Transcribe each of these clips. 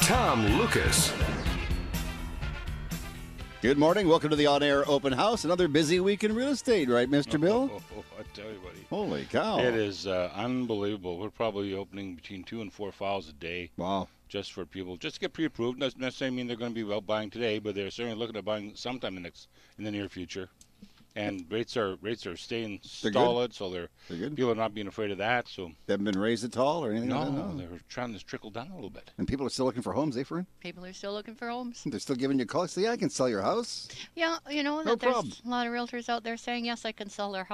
Tom Lucas. Good morning. Welcome to the on-air open house. Another busy week in real estate, right, Mr. Bill? I tell you, buddy. Holy cow. It is unbelievable. We're probably opening between 2 and 4 files a day. Wow. Just for people, just to get pre-approved. Doesn't necessarily mean they're going to be out buying today, but they're certainly looking at buying sometime in the near future. And rates are staying solid, so they're good. People are not being afraid of that. So they haven't been raised at all or anything? No, they're trying to trickle down a little bit. And people are still looking for homes, eh, Fern? People are still looking for homes. They're still giving you calls. Say, yeah, I can sell your house. Yeah, you know, no there's problem. a lot of realtors out there saying, yes, I can sell your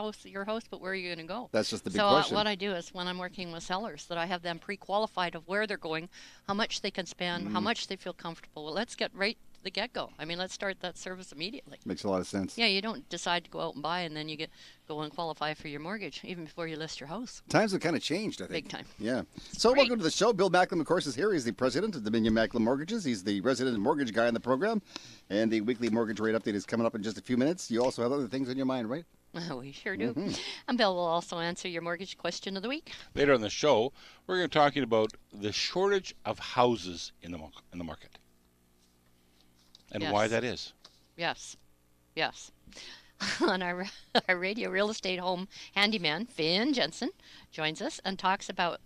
house, but where are you going to go? That's just the big question. So what I do is when I'm working with sellers, that I have them pre-qualified of where they're going, how much they can spend, how much they feel comfortable. Well, let's get right the get-go. I mean, let's start that service immediately. Makes a lot of sense. Yeah, you don't decide to go out and buy and then you go and qualify for your mortgage even before you list your house. Times have kind of changed, I think. Big time. Yeah. So welcome to the show. Bill Macklem, of course, is here. He's the president of Dominion Macklem Mortgages. He's the resident mortgage guy on the program. And the weekly mortgage rate update is coming up in just a few minutes. You also have other things on your mind, right? We sure do. And Bill will also answer your mortgage question of the week. Later on the show, we're going to be talking about the shortage of houses in the market. And why that is. Yes. On our radio real estate home handyman, Finn Jensen, joins us and talks about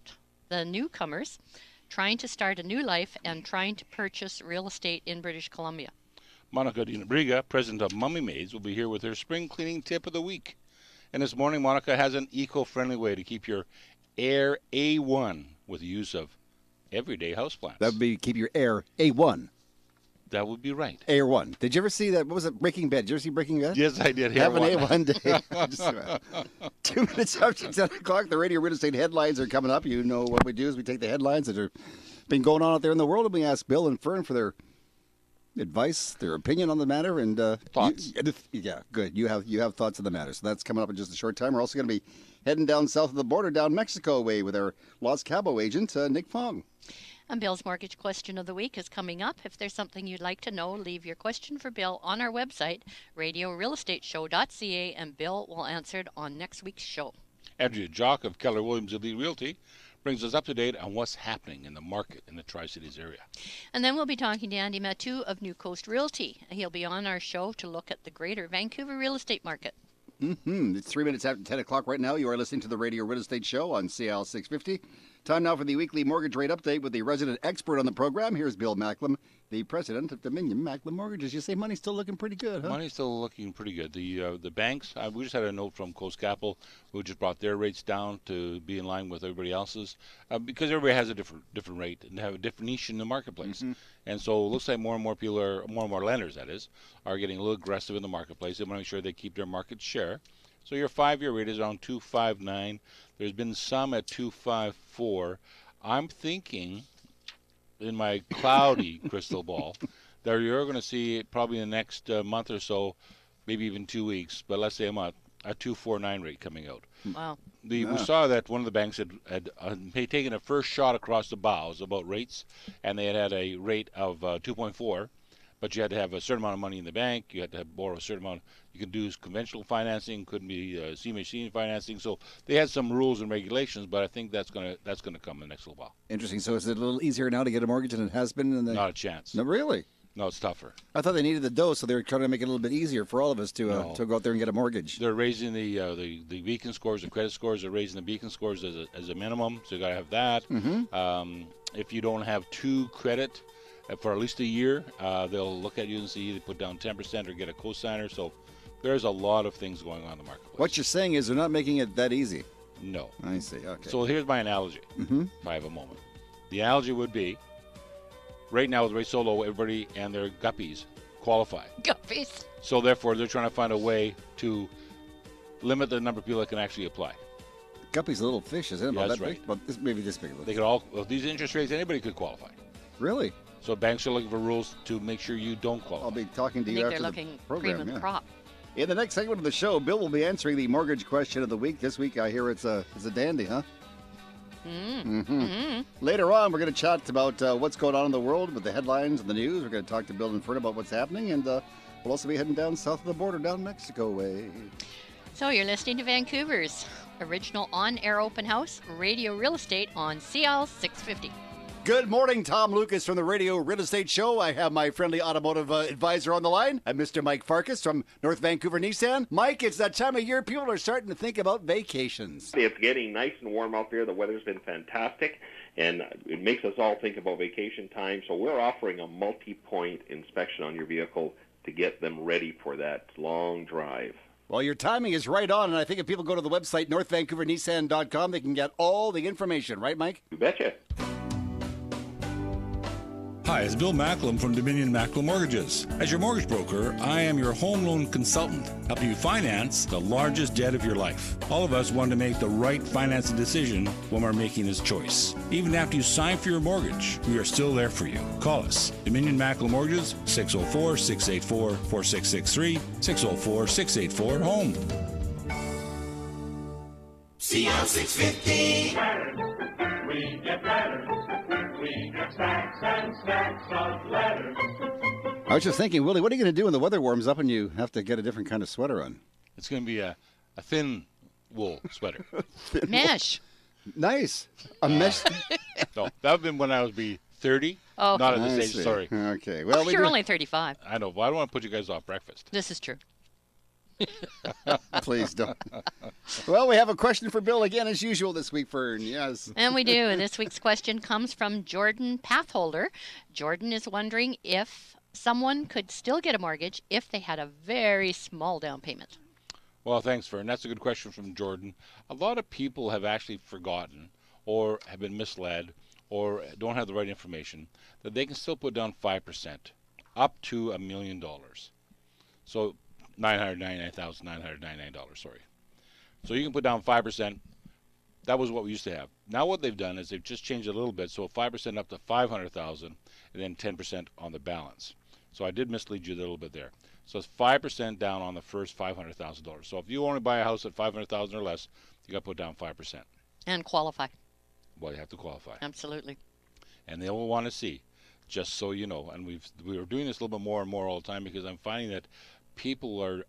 the newcomers trying to start a new life and trying to purchase real estate in British Columbia. Monica Dinabriga, president of Mummy Maids, will be here with her spring cleaning tip of the week. And this morning, Monica has an eco-friendly way to keep your air A1 with the use of everyday houseplants. That would be keep your air A1. That would be right. Air 1. Did you ever see that? What was it? Breaking Bad. Did you ever see Breaking Bad? Yes, I did. Have an A1 day. 2 minutes after 10 o'clock, the radio real estate headlines are coming up. You know what we do is we take the headlines that are been going on out there in the world, and we ask Bill and Fern for their advice, their opinion on the matter, and thoughts. Yeah, good. You have thoughts on the matter. So that's coming up in just a short time. We're also going to be heading down south of the border, down Mexico way, with our Los Cabos agent, Nick Fong. And Bill's mortgage question of the week is coming up. If there's something you'd like to know, leave your question for Bill on our website, radiorealestateshow.ca, and Bill will answer it on next week's show. Andrea Jock of Keller Williams Elite Realty brings us up to date on what's happening in the market in the Tri-Cities area. And then we'll be talking to Andy Matu of New Coast Realty. He'll be on our show to look at the greater Vancouver real estate market. It's 3 minutes after 10 o'clock right now. You are listening to the Radio Real Estate Show on CL 650. Time now for the weekly mortgage rate update with the resident expert on the program. Here's Bill Macklem, the president of Dominion Macklem Mortgages. You say money's still looking pretty good, huh? Money's still looking pretty good. The banks, we just had a note from Coast Capital who just brought their rates down to be in line with everybody else's because everybody has a different rate and have a different niche in the marketplace. And so it looks like more and more lenders, that is, are getting a little aggressive in the marketplace. They want to make sure they keep their market share. So your 5-year rate is around 2.59. There's been some at 2.54. I'm thinking, in my cloudy crystal ball, that you're going to see probably in the next month or so, maybe even 2 weeks, but let's say a month, a 2.49 rate coming out. Wow. We saw that one of the banks had taken a first shot across the bows about rates, and they had a rate of 2.4. But you had to have a certain amount of money in the bank. You had to borrow a certain amount. You could do conventional financing, couldn't be CMHC financing. So they had some rules and regulations, but I think that's gonna come in the next little while. Interesting. So is it a little easier now to get a mortgage than it has been? Not a chance. No, really? No, it's tougher. I thought they needed the dough, so they were trying to make it a little bit easier for all of us to go out there and get a mortgage. They're raising the beacon scores, the credit scores. They're raising the beacon scores as a minimum, so you got to have that. If you don't have 2 credit for at least a year, they'll look at you and see either put down 10% or get a cosigner. So there's a lot of things going on in the marketplace. What you're saying is they're not making it that easy. No. I see. Okay. So here's my analogy, if I have a moment. The analogy would be, right now with rates so low, everybody and their guppies qualify. Guppies. So therefore, they're trying to find a way to limit the number of people that can actually apply. Guppy's a little fish, isn't it? Yeah, about that's that right. big? Well, maybe this big. They could all, with these interest rates, anybody could qualify. Really? So banks are looking for rules to make sure you don't qualify. I'll be talking to I you think after they're the looking program. cream of the crop. In the next segment of the show, Bill will be answering the mortgage question of the week. This week, I hear it's a dandy, huh? Later on, we're going to chat about what's going on in the world with the headlines and the news. We're going to talk to Bill and Fern about what's happening, and we'll also be heading down south of the border, down Mexico way. So you're listening to Vancouver's original on-air open house, Radio Real Estate on CL 650. Good morning, Tom Lucas from the Radio Real Estate Show. I have my friendly automotive advisor on the line, Mr. Mike Farkas from North Vancouver Nissan. Mike, it's that time of year people are starting to think about vacations. It's getting nice and warm out there. The weather's been fantastic, and it makes us all think about vacation time. So we're offering a multi-point inspection on your vehicle to get them ready for that long drive. Well, your timing is right on, and I think if people go to the website, northvancouvernissan.com, they can get all the information. Right, Mike? You betcha. Hi, it's Bill Macklem from Dominion Macklem Mortgages. As your mortgage broker, I am your home loan consultant, helping you finance the largest debt of your life. All of us want to make the right financing decision when we're making this choice. Even after you sign for your mortgage, we are still there for you. Call us. Dominion Macklem Mortgages, 604-684-4663, 604-684-HOME. CL 650. We get letters. We get stacks and stacks of letters. I was just thinking, Willie, what are you going to do when the weather warms up and you have to get a different kind of sweater on? It's going to be a thin wool sweater. Mesh. Nice. A mesh. No, that would have been when I was 30. Oh, Not at I this age, see. sorry. Okay. Well, we you're do- only 35. I know, but I don't want to put you guys off breakfast. This is true. Please don't. Well, we have a question for Bill again, as usual, this week, Fern. Yes. And we do. This week's question comes from Jordan Pathholder. Jordan is wondering if someone could still get a mortgage if they had a very small down payment. Well, thanks, Fern. That's a good question from Jordan. A lot of people have actually forgotten or have been misled or don't have the right information that they can still put down 5% up to $1 million. So $999,999, sorry. So you can put down 5%. That was what we used to have. Now what they've done is they've just changed it a little bit. So 5% up to $500,000 and then 10% on the balance. So I did mislead you a little bit there. So it's 5% down on the first $500,000. So if you want to buy a house at $500,000 or less, you got to put down 5%. And qualify. Well, you have to qualify. Absolutely. And they will want to see, just so you know. And we are doing this a little bit more and more all the time because I'm finding that people are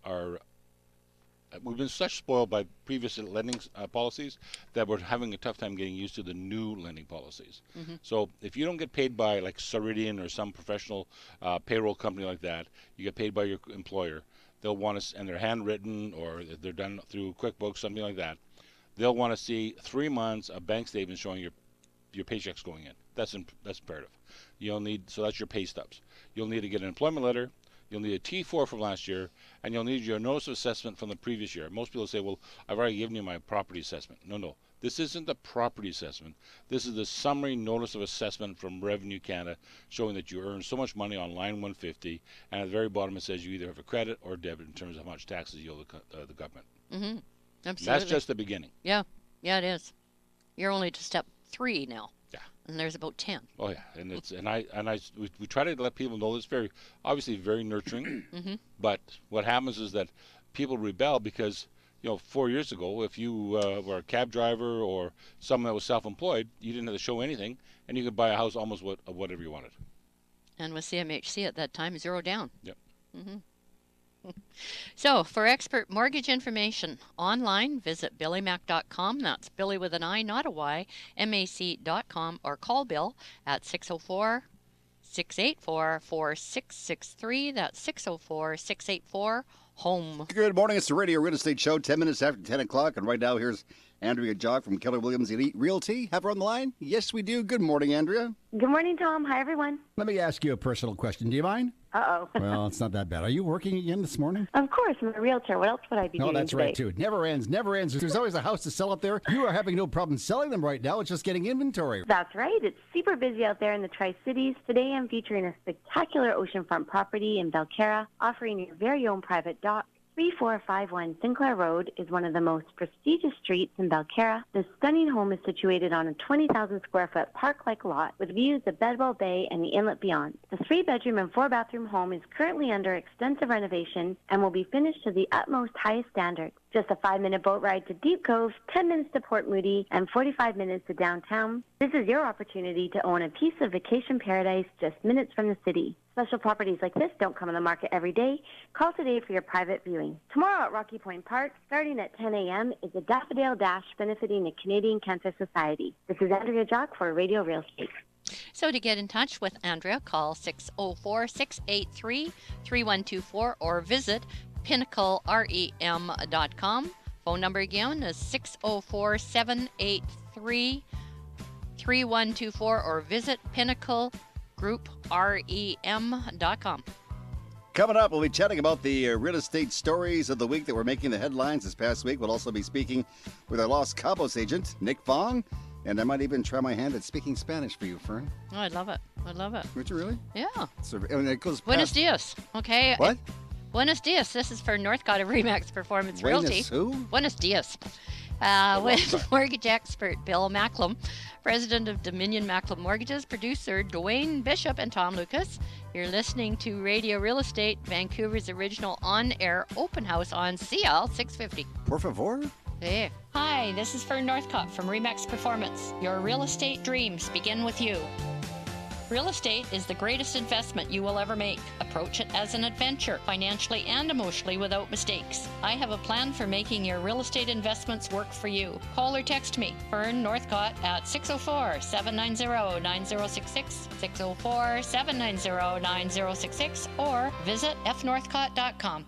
we've been such spoiled by previous lending policies that we're having a tough time getting used to the new lending policies. Mm-hmm. So if you don't get paid by like Ceridian or some professional payroll company like that, you get paid by your employer. They'll want to, and they're handwritten or they're done through QuickBooks, something like that. They'll want to see 3 months of bank statements showing your paychecks going in. That's imperative. You'll need, so that's your pay stubs. You'll need to get an employment letter. You'll need a T4 from last year, and you'll need your notice of assessment from the previous year. Most people say, well, I've already given you my property assessment. No. This isn't the property assessment. This is the summary notice of assessment from Revenue Canada showing that you earned so much money on line 150, and at the very bottom it says you either have a credit or debit in terms of how much taxes you owe the government. Mm-hmm. Absolutely. That's just the beginning. Yeah, it is. You're only to step 3 now. Yeah. And there's about 10. Oh yeah, and we try to let people know it's very obviously very nurturing. Mm-hmm. But what happens is that people rebel because 4 years ago, if you were a cab driver or someone that was self-employed, you didn't have to show anything, and you could buy a house almost whatever you wanted. And with CMHC at that time, 0 down. Yep. Mm-hmm. So, for expert mortgage information online, visit billymac.com. That's Billy with an I, not a Y, mac.com, or call Bill at 604-684-4663. That's 604-684-HOME. Good morning. It's the Radio Real Estate Show, 10 minutes after 10 o'clock. And right now, here's Andrea Jock from Keller Williams Elite Realty. Have her on the line? Yes, we do. Good morning, Andrea. Good morning, Tom. Hi, everyone. Let me ask you a personal question. Do you mind? Uh-oh. Well, it's not that bad. Are you working again this morning? Of course, I'm a realtor. What else would I be doing No, that's today? right, too. It never ends, never ends. There's always a house to sell up there. You are having no problem selling them right now. It's just getting inventory. That's right. It's super busy out there in the Tri-Cities. Today, I'm featuring a spectacular oceanfront property in Belcarra, offering your very own private dock. 3451 Sinclair Road is one of the most prestigious streets in Belcarra. This stunning home is situated on a 20,000 square foot park-like lot with views of Bedwell Bay and the inlet beyond. The 3-bedroom and 4-bathroom home is currently under extensive renovation and will be finished to the utmost highest standards. Just a 5-minute boat ride to Deep Cove, 10 minutes to Port Moody, and 45 minutes to downtown. This is your opportunity to own a piece of vacation paradise just minutes from the city. Special properties like this don't come on the market every day. Call today for your private viewing. Tomorrow at Rocky Point Park, starting at 10 a.m., is the Daffodil Dash benefiting the Canadian Cancer Society. This is Andrea Jock for Radio Real Estate. So to get in touch with Andrea, call 604-683-3124 or visit pinnaclerem.com. Phone number again is 604-783-3124 or visit pinnaclegrouprem.com. Coming up, we'll be chatting about the real estate stories of the week that were making the headlines this past week. We'll also be speaking with our Los Cabos agent, Nick Fong. And I might even try my hand at speaking Spanish for you, Fern. Oh, I'd love it. I'd love it. Would you really? Yeah. So, I mean, it goes Buenos dias. Okay. What? Buenos dias. This is for Northcott of Remax Performance Realty. Who? Buenos dias. With mortgage expert Bill Macklem, president of Dominion Macklem Mortgages, producer Dwayne Bishop, and Tom Lucas. You're listening to Radio Real Estate, Vancouver's original on-air open house on CL 650. Por favor? Hey. Hi, this is Fern Northcott from Remax Performance. Your real estate dreams begin with you. Real estate is the greatest investment you will ever make. Approach it as an adventure, financially and emotionally without mistakes. I have a plan for making your real estate investments work for you. Call or text me, Fern Northcott, at 604-790-9066, 604-790-9066, or visit fnorthcott.com.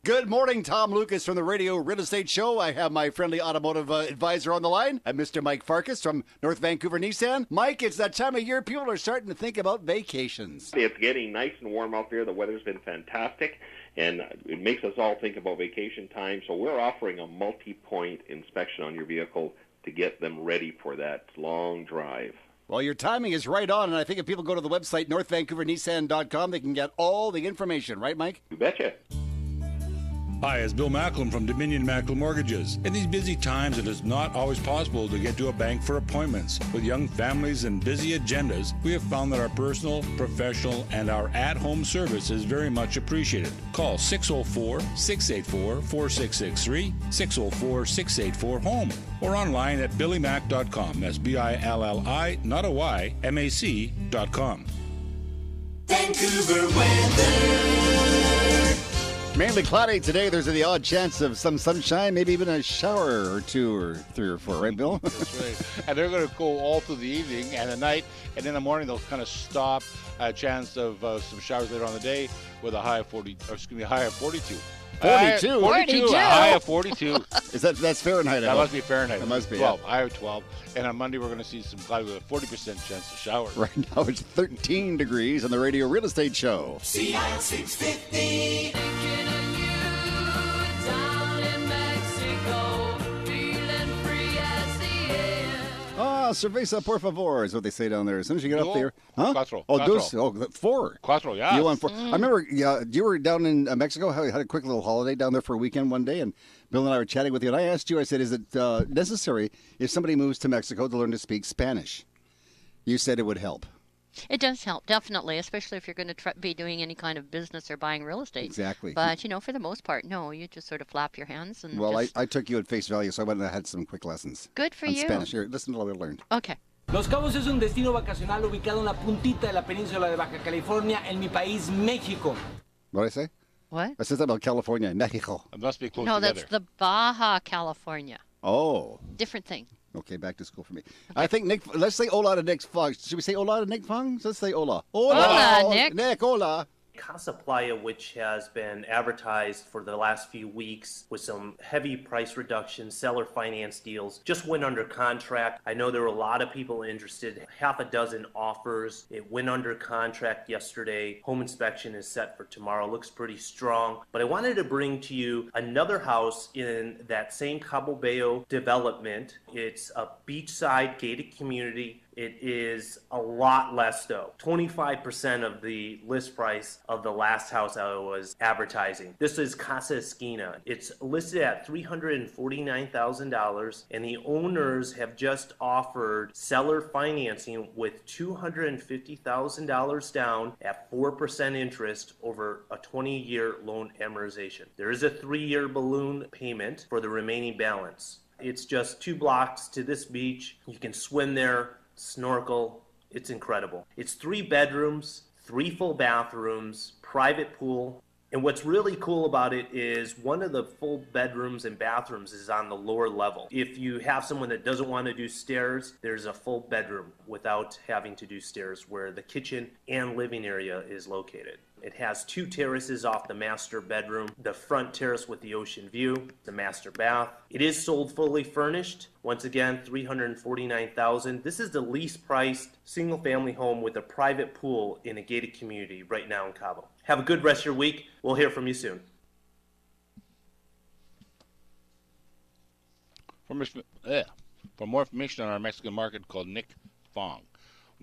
Good morning, Tom Lucas from the Radio Real Estate Show. I have my friendly automotive advisor on the line, Mr. Mike Farkas from North Vancouver Nissan. Mike, it's that time of year people are starting to think about vacations. It's getting nice and warm out there. The weather's been fantastic, and it makes us all think about vacation time. So we're offering a multi-point inspection on your vehicle to get them ready for that long drive. Well, your timing is right on, and I think if people go to the website, northvancouvernissan.com, they can get all the information. Right, Mike? You betcha. Hi, it's Bill Macklem from Dominion Macklem Mortgages. In these busy times, it is not always possible to get to a bank for appointments. With young families and busy agendas, we have found that our personal, professional, and our at-home service is very much appreciated. Call 604-684-4663, 604-684-HOME, or online at billymac.com. That's B-I-L-L-I, not a Y, M-A-C.com. Vancouver weather. Mainly cloudy today. There's the odd chance of some sunshine, maybe even a shower or two or three or four, right, Bill? That's right. And they're going to go all through the evening and the night, and in the morning they'll kind of stop. A chance of some showers later on in the day with a high of 42. 42? 42. A high of 42. That's Fahrenheit? That must be Fahrenheit. That must be 12. Yeah. High of 12. And on Monday we're going to see some clouds with a 40% chance of showers. Right now it's 13 degrees on the Radio Real Estate Show. CL 650. Cerveza por favor is what they say down there. As soon as you get up there. Huh? Cuatro. Oh, Cuatro. dos. Oh, four. Cuatro, yeah. You won four. I remember you were down in Mexico. I had a quick little holiday down there for a weekend one day, and Bill and I were chatting with you, and I asked you, I said, is it necessary if somebody moves to Mexico to learn to speak Spanish? You said it would help. It does help, definitely, especially if you're going to be doing any kind of business or buying real estate. Exactly. But, for the most part, no, you just sort of flap your hands. And well, I took you at face value, so I went and I had some quick lessons. Good for you. Spanish. Here, listen to what I learned. Okay. Los Cabos es un destino vacacional ubicado en la puntita de la península de Baja California en mi país, México. What did I say? What? I said something about California, Mexico. It must be close together. No, that's the Baja California. Oh. Different thing. Okay, back to school for me. Okay. I think Nick. Let's say hola to Nick Fong. Should we say hola to Nick Fong? Let's say hola. Hola, Nick. Nick, hola. Casa Playa, which has been advertised for the last few weeks with some heavy price reductions, seller finance deals, just went under contract. I know there were a lot of people interested, half a dozen offers. It went under contract yesterday. Home inspection is set for tomorrow. Looks pretty strong. But I wanted to bring to you another house in that same Cabo Bayo development. It's a beachside gated community. It is a lot less though. 25% of the list price of the last house I was advertising. This is Casa Esquina. It's listed at $349,000 and the owners have just offered seller financing with $250,000 down at 4% interest over a 20-year loan amortization. There is a 3-year balloon payment for the remaining balance. It's just 2 blocks to this beach. You can swim there, snorkel. It's incredible. It's 3 bedrooms, 3 full bathrooms, private pool, And what's really cool about it is one of the full bedrooms and bathrooms is on the lower level. If you have someone that doesn't want to do stairs, there's a full bedroom without having to do stairs where the kitchen and living area is located. It has 2 terraces off the master bedroom, the front terrace with the ocean view, the master bath. It is sold fully furnished. Once again, $349,000. This is the least priced single family home with a private pool in a gated community right now in Cabo. Have a good rest of your week. We'll hear from you soon. For more information on our Mexican market, call Nick Fong,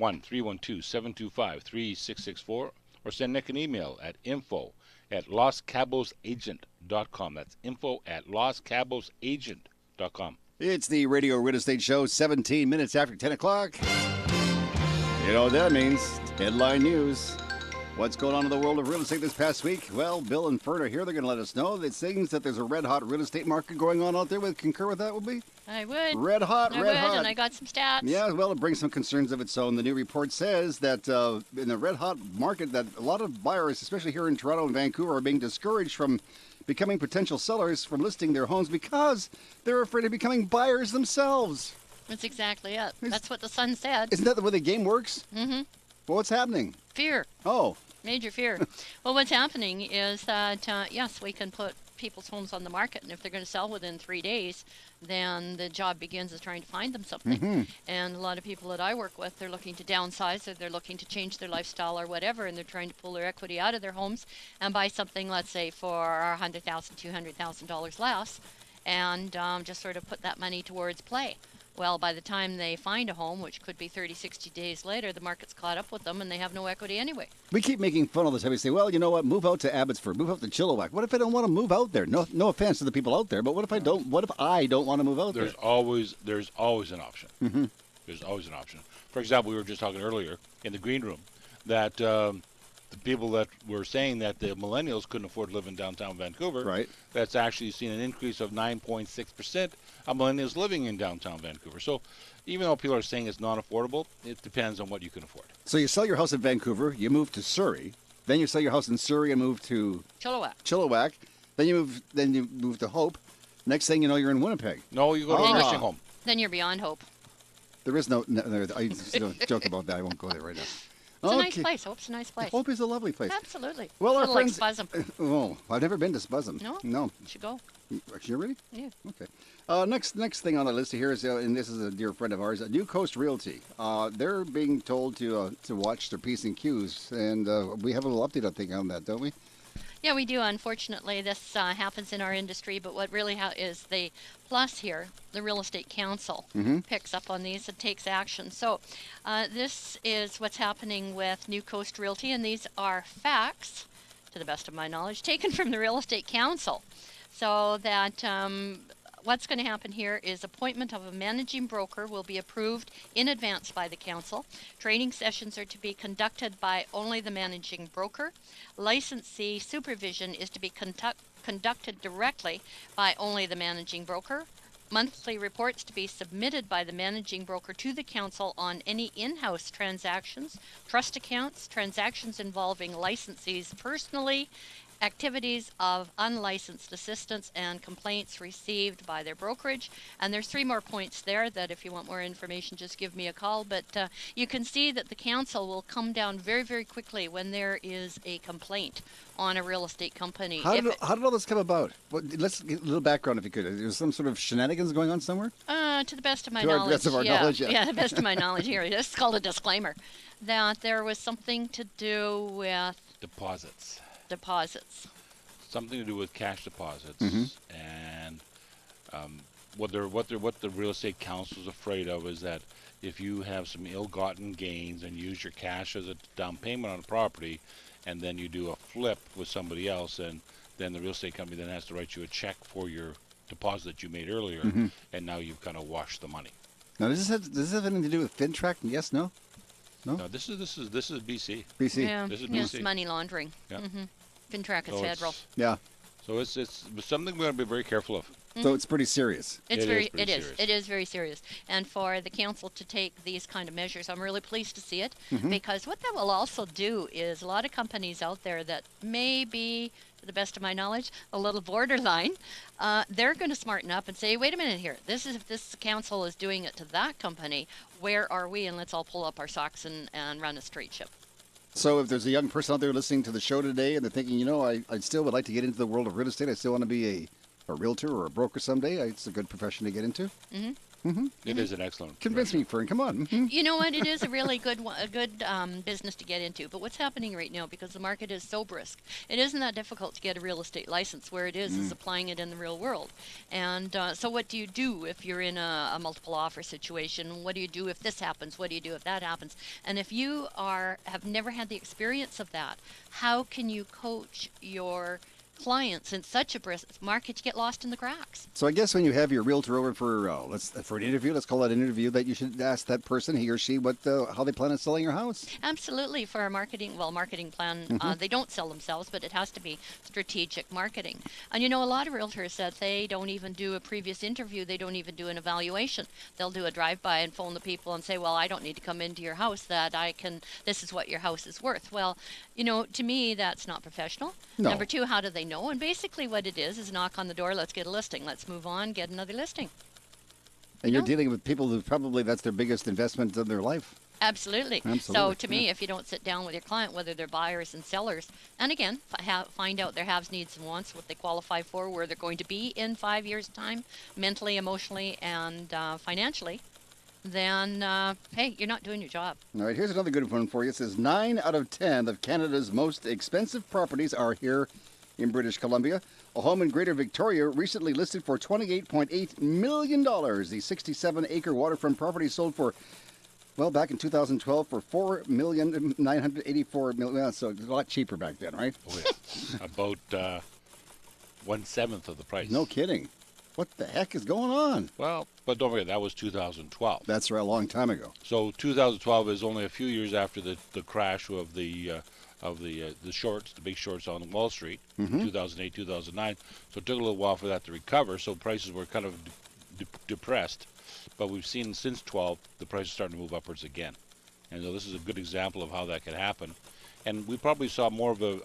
1-312-725-3664, or send Nick an email at info@loscabosagent.com. That's info@loscabosagent.com. It's the Radio Real Estate Show, 17 minutes after 10 o'clock. You know what that means. Headline news. What's going on in the world of real estate this past week? Well, Bill and Fern are here. They're going to let us know. It seems that there's a red-hot real estate market going on out there. Would concur with that, would be? I would. Red hot, I red would, hot. and I got some stats. Yeah, well, it brings some concerns of its own. The new report says that in the red-hot market, that a lot of buyers, especially here in Toronto and Vancouver, are being discouraged from becoming potential sellers from listing their homes because they're afraid of becoming buyers themselves. That's exactly it. That's what the Sun said. Isn't that the way the game works? Mm-hmm. Well, what's happening? Fear. Oh. Major fear. Well, what's happening is that, yes, we can put people's homes on the market, and if they're going to sell within 3 days, then the job begins of trying to find them something. Mm-hmm. And a lot of people that I work with, they're looking to downsize, or they're looking to change their lifestyle or whatever, and they're trying to pull their equity out of their homes and buy something, let's say, for $100,000, $200,000 less, and just sort of put that money towards play. Well, by the time they find a home, which could be 30, 60 days later, the market's caught up with them and they have no equity anyway. We keep making fun all the time. We say, well, you know what? Move out to Abbotsford. Move out to Chilliwack. What if I don't want to move out there? No offense to the people out there, but what if I don't? What if I don't want to move out there? There's always an option. Mm-hmm. There's always an option. For example, we were just talking earlier in the green room that the people that were saying that the millennials couldn't afford to live in downtown Vancouver, right? That's actually seen an increase of 9.6% of millennials living in downtown Vancouver. So even though people are saying it's non-affordable, it depends on what you can afford. So you sell your house in Vancouver, you move to Surrey, then you sell your house in Surrey and move to Chilliwack. Then you move to Hope. Next thing you know, you're in Winnipeg. No, you go to a nursing home. Then you're beyond Hope. There is no I don't joke about that. I won't go there right now. It's a nice place. Hope's a nice place. Hope is a lovely place. Absolutely. Well, our like friends. Spuzzum. I've never been to Spuzzum. No. No. You should go. You really? Yeah. Okay. Next thing on the list here is, and this is a dear friend of ours, New Coast Realty. They're being told to watch their P's and Q's, and we have a little update, I think, on that, don't we? Yeah, we do. Unfortunately, this happens in our industry, but what really is the plus here, the Real Estate Council picks up on these and takes action. So this is what's happening with New Coast Realty, and these are facts, to the best of my knowledge, taken from the Real Estate Council. So that what's going to happen here is appointment of a managing broker will be approved in advance by the council. Training sessions are to be conducted by only the managing broker. Licensee supervision is to be conducted directly by only the managing broker. Monthly reports to be submitted by the managing broker to the council on any in-house transactions, trust accounts, transactions involving licensees personally, activities of unlicensed assistants, and complaints received by their brokerage. And there's 3 more points there that if you want more information, just give me a call. But you can see that the council will come down very, very quickly when there is a complaint on a real estate company. How did all this come about? Well, let's get a little background if you could. There's some sort of shenanigans going on somewhere? To the best of my knowledge. To the best of our knowledge, yeah. Yeah, the best of my knowledge here. It's called a disclaimer. That there was something to do with deposits. Something to do with cash deposits, and what the real estate council is afraid of is that if you have some ill-gotten gains and use your cash as a down payment on a property, and then you do a flip with somebody else, and then the real estate company then has to write you a check for your deposit that you made earlier, and now you've kind of washed the money. Now, does this have anything to do with FinTrack? Yes, no? No, this is BC. BC. Yeah, this is BC. It's money laundering. Yeah. FinTrack is federal. Yeah. So it's something we want to be very careful of. So it's pretty serious. It is very serious. And for the council to take these kind of measures, I'm really pleased to see it, because what that will also do is a lot of companies out there that may be to the best of my knowledge, a little borderline, they're going to smarten up and say, wait a minute here, if this council is doing it to that company, where are we? And let's all pull up our socks and run a straight ship. So if there's a young person out there listening to the show today and they're thinking, I still would like to get into the world of real estate. I still want to be a realtor or a broker someday. It's a good profession to get into. Mm-hmm. Mm-hmm. It is an excellent. Convince me, Fern. Come on. Mm-hmm. You know what? It is a really good business to get into. But what's happening right now, because the market is so brisk, it isn't that difficult to get a real estate license. Where it is applying it in the real world. And so what do you do if you're in a multiple offer situation? What do you do if this happens? What do you do if that happens? And if you have never had the experience of that, how can you coach your clients in such a brisk market to get lost in the cracks? So I guess when you have your realtor over for an interview, let's call that an interview, that you should ask that person, he or she, how they plan on selling your house. Absolutely. For a marketing plan, they don't sell themselves, but it has to be strategic marketing. And a lot of realtors said they don't even do a previous interview. They don't even do an evaluation. They'll do a drive-by and phone the people and say, well, I don't need to come into your house, this is what your house is worth. Well, to me, that's not professional. No. Number two, how do they know? And basically what it is knock on the door, let's get a listing. Let's move on, get another listing. And you're dealing with people who probably that's their biggest investment of their life. Absolutely. So to me, if you don't sit down with your client, whether they're buyers and sellers, and again, find out their haves, needs, and wants, what they qualify for, where they're going to be in 5 years' time, mentally, emotionally, and financially, then, hey, you're not doing your job. All right, here's another good one for you. It says 9 out of 10 of Canada's most expensive properties are here in British Columbia. A home in Greater Victoria recently listed for $28.8 million. The 67-acre waterfront property sold for, back in 2012 for $4,984,000. So it's a lot cheaper back then, right? Oh, yeah. About 1/7 of the price. No kidding. What the heck is going on? Well, but don't forget, that was 2012. That's a long time ago. So 2012 is only a few years after the crash of the shorts, the big shorts on Wall Street, 2008, 2009. So it took a little while for that to recover. So prices were kind of depressed. But we've seen since 12, the prices starting to move upwards again. And so this is a good example of how that could happen. And we probably saw more of a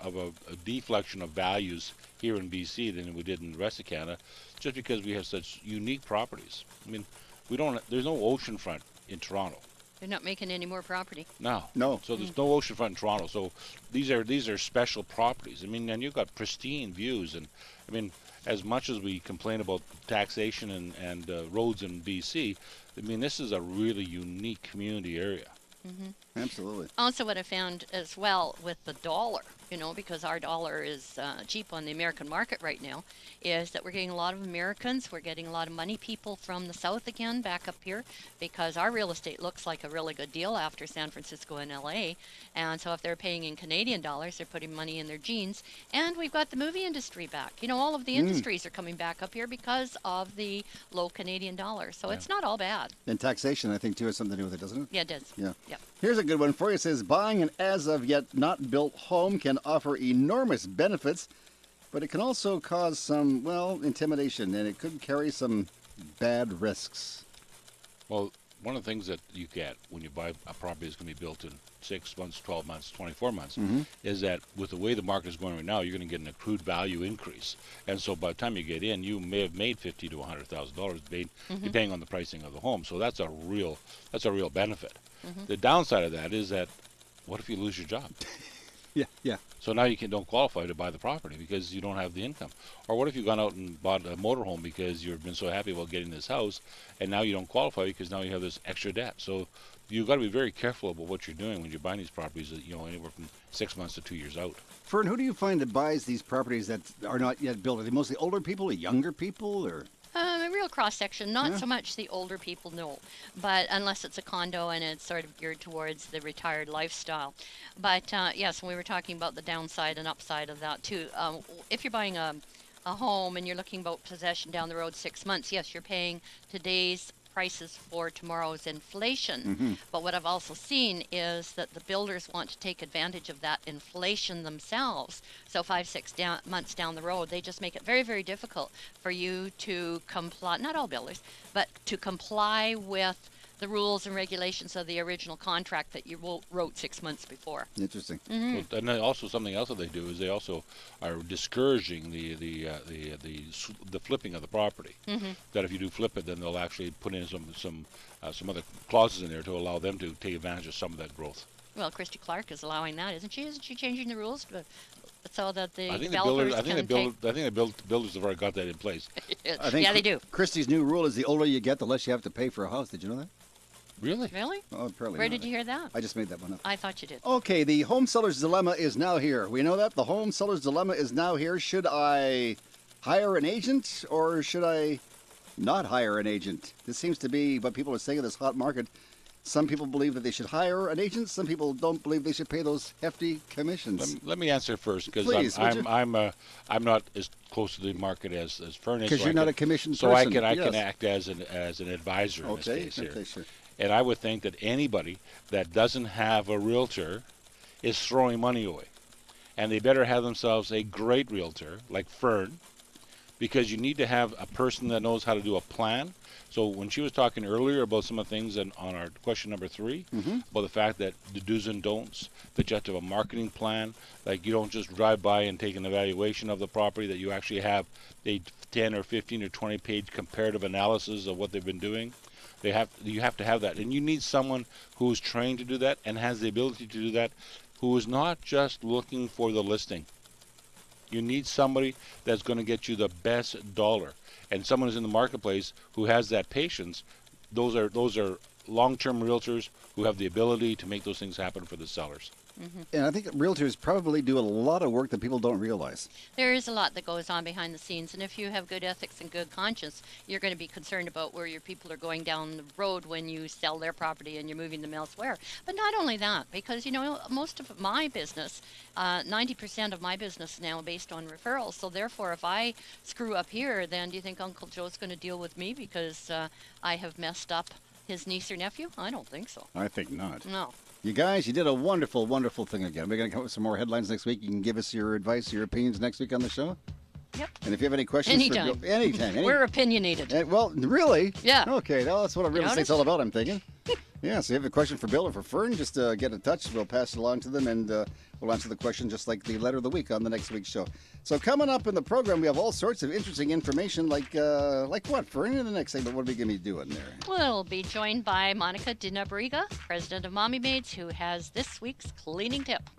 deflection of values here in BC than we did in the rest of Canada, just because we have such unique properties. I mean, there's no oceanfront in Toronto. They're not making any more property. No. So there's no oceanfront in Toronto. So these are special properties. I mean, and you've got pristine views. And I mean, as much as we complain about taxation and roads in BC, I mean, this is a really unique community area. Absolutely. Also, what I found as well with the dollar, because our dollar is cheap on the American market right now, is that we're getting a lot of Americans. We're getting a lot of money people from the south again back up here, because our real estate looks like a really good deal after San Francisco and LA. And so if they're paying in Canadian dollars, they're putting money in their jeans. And we've got the movie industry back. All of the industries are coming back up here because of the low Canadian dollar. So it's not all bad. And taxation, I think, too, has something to do with it, doesn't it? Yeah, it does. Yeah. Yeah. Here's a good one for you. It says, buying an as-of-yet not-built home can offer enormous benefits, but it can also cause some, intimidation, and it could carry some bad risks. Well, one of the things that you get when you buy a property that's going to be built in 6 months, 12 months, 24 months, is that with the way the market is going right now, you're going to get an accrued value increase. And so by the time you get in, you may have made $50,000 to $100,000 depending on the pricing of the home. So that's a real benefit. The downside of that is that, what if you lose your job? Yeah. So now you don't qualify to buy the property because you don't have the income. Or what if you've gone out and bought a motorhome because you've been so happy about getting this house, and now you don't qualify because now you have this extra debt. So you've got to be very careful about what you're doing when you're buying these properties, anywhere from 6 months to 2 years out. Fern, who do you find that buys these properties that are not yet built? Are they mostly older people or younger people, or? A real cross-section. Not so much the older people, no. But unless it's a condo and it's sort of geared towards the retired lifestyle. But, yes, we were talking about the downside and upside of that, too. If you're buying a home and you're looking about possession down the road 6 months, yes, you're paying today's prices for tomorrow's inflation. But what I've also seen is that the builders want to take advantage of that inflation themselves. So 5, 6 months down the road, they just make it very, very difficult for you to comply, not all builders, but to comply with the rules and regulations of the original contract that you wrote 6 months before. Interesting. And then also something else that they do is they also are discouraging the flipping of the property. That if you do flip it, then they'll actually put in some other clauses in there to allow them to take advantage of some of that growth. Well, Christy Clark is allowing that, isn't she? Isn't she changing the rules so that the I think developers I think the builders have already got that in place. I think they do. Christie's new rule is the older you get, the less you have to pay for a house. Did you know that? Really? Really? Oh, apparently Where not. did you hear that? I just made that one up. I thought you did. Okay, the home seller's dilemma is now here. We know that. The home seller's dilemma is now here. Should I hire an agent or should I not hire an agent? This seems to be what people are saying in this hot market. Some people believe that they should hire an agent. Some people don't believe they should pay those hefty commissions. Let me answer first because I'm not as close to the market as Fern is. Because you're not a commissioned so person. I can act as an advisor in this case here. Okay, sure. And I would think that anybody that doesn't have a realtor is throwing money away, and they better have themselves a great realtor like Fern, because you need to have a person that knows how to do a plan. So when she was talking earlier about some of the things on our question number 3, about the fact that the do's and don'ts, that you have to have a marketing plan, like you don't just drive by and take an evaluation of the property, that you actually have a 10 or 15 or 20 page comparative analysis of what they've been doing. You have to have that, and you need someone who's trained to do that and has the ability to do that, who is not just looking for the listing. You need somebody that's going to get you the best dollar, and someone who's in the marketplace who has that patience. Those are long-term realtors who have the ability to make those things happen for the sellers. And I think realtors probably do a lot of work that people don't realize. There is a lot that goes on behind the scenes, and if you have good ethics and good conscience, you're going to be concerned about where your people are going down the road when you sell their property and you're moving them elsewhere. But not only that, because, most of my business, 90% of my business is now based on referrals. So therefore, if I screw up here, then do you think Uncle Joe's going to deal with me because I have messed up his niece or nephew? I don't think so. I think not. No. You guys, you did a wonderful, wonderful thing again. We're going to come up with some more headlines next week. You can give us your advice, your opinions next week on the show. Yep. And if you have any questions... Anytime. Anytime. We're opinionated. Well, really? Yeah. Okay, well, that's what real estate's all about, I'm thinking. Yeah, so if you have a question for Bill or for Fern, just get in touch. We'll pass it along to them, and we'll answer the question just like the letter of the week on the next week's show. So coming up in the program, we have all sorts of interesting information, like what, Fern, in the next segment? What are we going to be doing there? We'll be joined by Monica Dinabriga, president of Mommy Maids, who has this week's cleaning tip.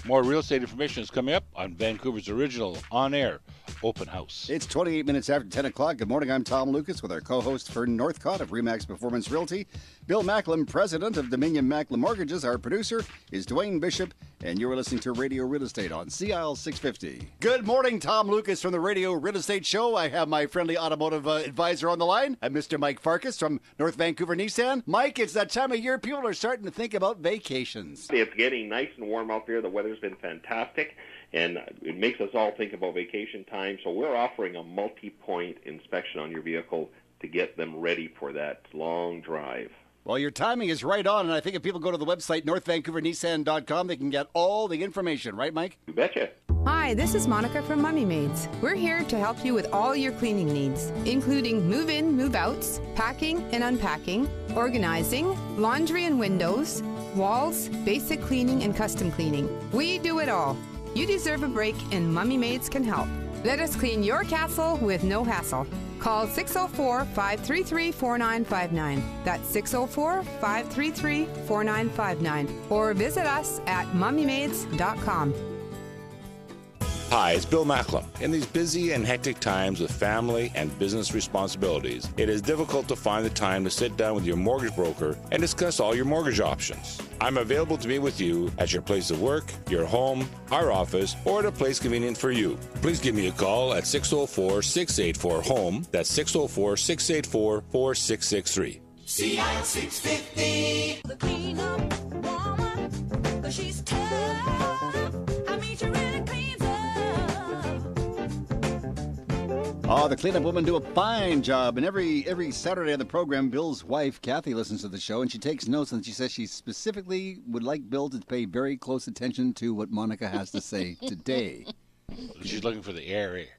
More real estate information is coming up on Vancouver's original on-air open house. It's 28 minutes after 10 o'clock. Good morning, I'm Tom Lucas with our co-host Fern Northcott of Remax Performance Realty. Bill Macklem, president of Dominion Macklem Mortgages. Our producer is Dwayne Bishop, and you're listening to Radio Real Estate on CIL 650. Good morning, Tom Lucas from the Radio Real Estate Show. I have my friendly automotive advisor on the line, Mr. Mike Farkas from North Vancouver Nissan. Mike, it's that time of year people are starting to think about vacations. It's getting nice and warm out there. The weather's been fantastic, and it makes us all think about vacation time. So we're offering a multi-point inspection on your vehicle to get them ready for that long drive. Well, your timing is right on, and I think if people go to the website, northvancouvernissan.com, they can get all the information. Right, Mike? You betcha. Hi, this is Monica from Mommy Maids. We're here to help you with all your cleaning needs, including move-in, move-outs, packing and unpacking, organizing, laundry and windows, walls, basic cleaning, and custom cleaning. We do it all. You deserve a break, and Mommy Maids can help. Let us clean your castle with no hassle. Call 604-533-4959. That's 604-533-4959. Or visit us at mommymaids.com. Hi, it's Bill Macklem. In these busy and hectic times with family and business responsibilities, it is difficult to find the time to sit down with your mortgage broker and discuss all your mortgage options. I'm available to meet with you at your place of work, your home, our office, or at a place convenient for you. Please give me a call at 604-684-HOME. That's 604-684-4663. CIL 650. The cleanup woman, 'cause she's tough. I mean, she really cleans up. Oh, the cleanup women do a fine job. And every Saturday on the program, Bill's wife, Kathy, listens to the show, and she takes notes, and she says she specifically would like Bill to pay very close attention to what Monica has to say today. She's looking for the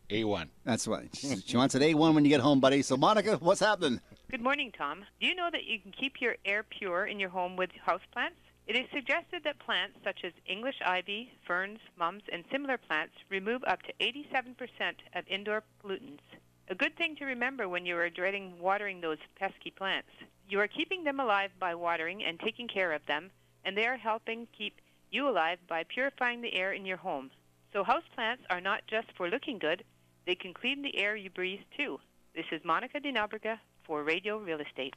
A1. That's right. She wants an A1 when you get home, buddy. So, Monica, what's happening? Good morning, Tom. Do you know that you can keep your air pure in your home with houseplants? It is suggested that plants such as English ivy, ferns, mums, and similar plants remove up to 87% of indoor pollutants. A good thing to remember when you are dreading watering those pesky plants. You are keeping them alive by watering and taking care of them, and they are helping keep you alive by purifying the air in your home. So houseplants are not just for looking good, they can clean the air you breathe too. This is Monica DeNabriga for Radio Real Estate.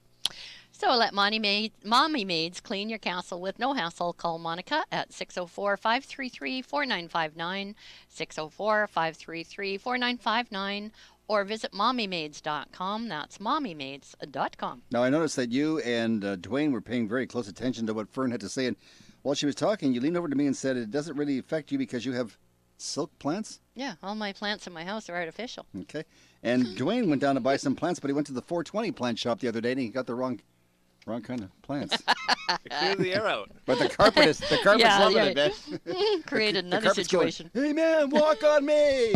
So let mommy maids clean your castle with no hassle. Call Monica at 604-533-4959, 604-533-4959, or visit mommymaids.com. That's mommymaids.com. Now, I noticed that you and Dwayne were paying very close attention to what Fern had to say. And while she was talking, you leaned over to me and said it doesn't really affect you because you have silk plants? Yeah, all my plants in my house are artificial. Okay. And Dwayne went down to buy some plants, but he went to the 420 plant shop the other day and he got the wrong kind of plants. Clear the air out. But the carpet's loving it, man. Created another situation. Going, hey, man, walk on me.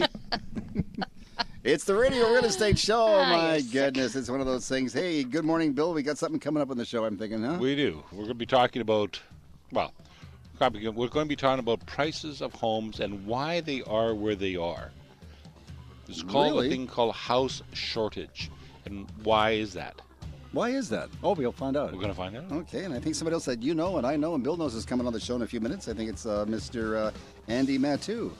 It's the Radio Real Estate Show. Oh, my goodness. It's one of those things. Hey, good morning, Bill. We got something coming up on the show, I'm thinking, huh? We do. We're going to be talking about, we're going to be talking about prices of homes and why they are where they are. It's called a thing called house shortage. And why is that? Why is that? Oh, we'll find out. We're going to find out. Okay, and I think somebody else that you know and I know and Bill knows is coming on the show in a few minutes. I think it's Mr. Andy Mattu.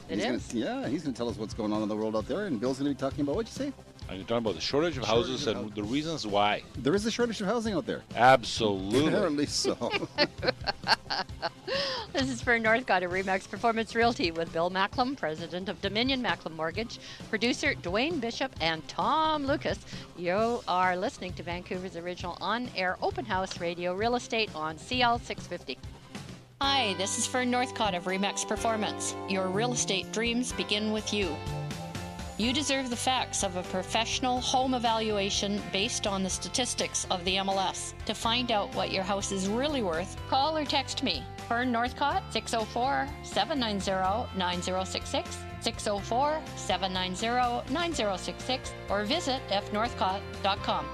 He's going to tell us what's going on in the world out there, and Bill's going to be talking about, what'd you say? I'm talking about the shortage of houses and the reasons why. There is a shortage of housing out there. Absolutely. Apparently so. This is for Northcott of Remax Performance Realty with Bill Macklem, president of Dominion Macklem Mortgage, producer Dwayne Bishop, and Tom Lucas. You are listening to Vancouver's original on-air open house Radio Real Estate on CL 650. Hi, this is Fern Northcott of Remax Performance. Your real estate dreams begin with you. You deserve the facts of a professional home evaluation based on the statistics of the MLS. To find out what your house is really worth, call or text me. Fern Northcott, 604-790-9066, 604-790-9066, or visit fnorthcott.com.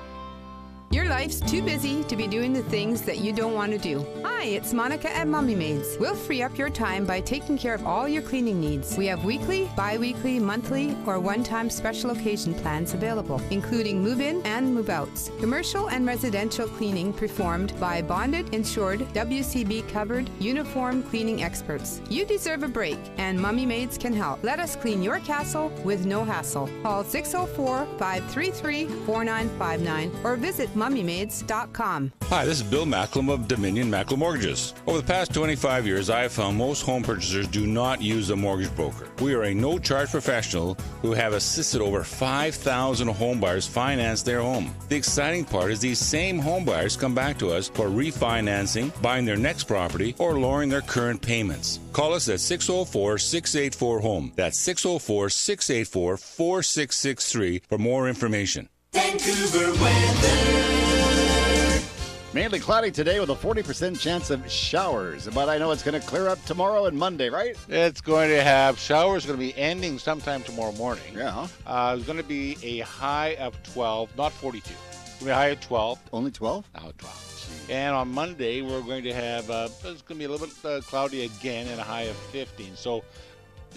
Your life's too busy to be doing the things that you don't want to do. Hi, it's Monica at Mommy Maids. We'll free up your time by taking care of all your cleaning needs. We have weekly, bi-weekly, monthly, or one-time special occasion plans available, including move-in and move-outs. Commercial and residential cleaning performed by bonded, insured, WCB-covered, uniform cleaning experts. You deserve a break, and Mommy Maids can help. Let us clean your castle with no hassle. Call 604-533-4959 or visit mommymaids.com. Hi, this is Bill Macklem of Dominion Macklem Mortgages. Over the past 25 years, I have found most home purchasers do not use a mortgage broker. We are a no-charge professional who have assisted over 5,000 home buyers finance their home. The exciting part is these same home buyers come back to us for refinancing, buying their next property, or lowering their current payments. Call us at 604-684-HOME. That's 604-684-4663 for more information. Vancouver weather. Mainly cloudy today with a 40% chance of showers, but I know it's going to clear up tomorrow and Monday, right? It's going to have showers, going to be ending sometime tomorrow morning. Yeah. It's going to be a high of 12, not 42. It's going to be a high of 12. Only 12? Now 12. And on Monday, we're going to have, it's going to be a little bit cloudy again and a high of 15. So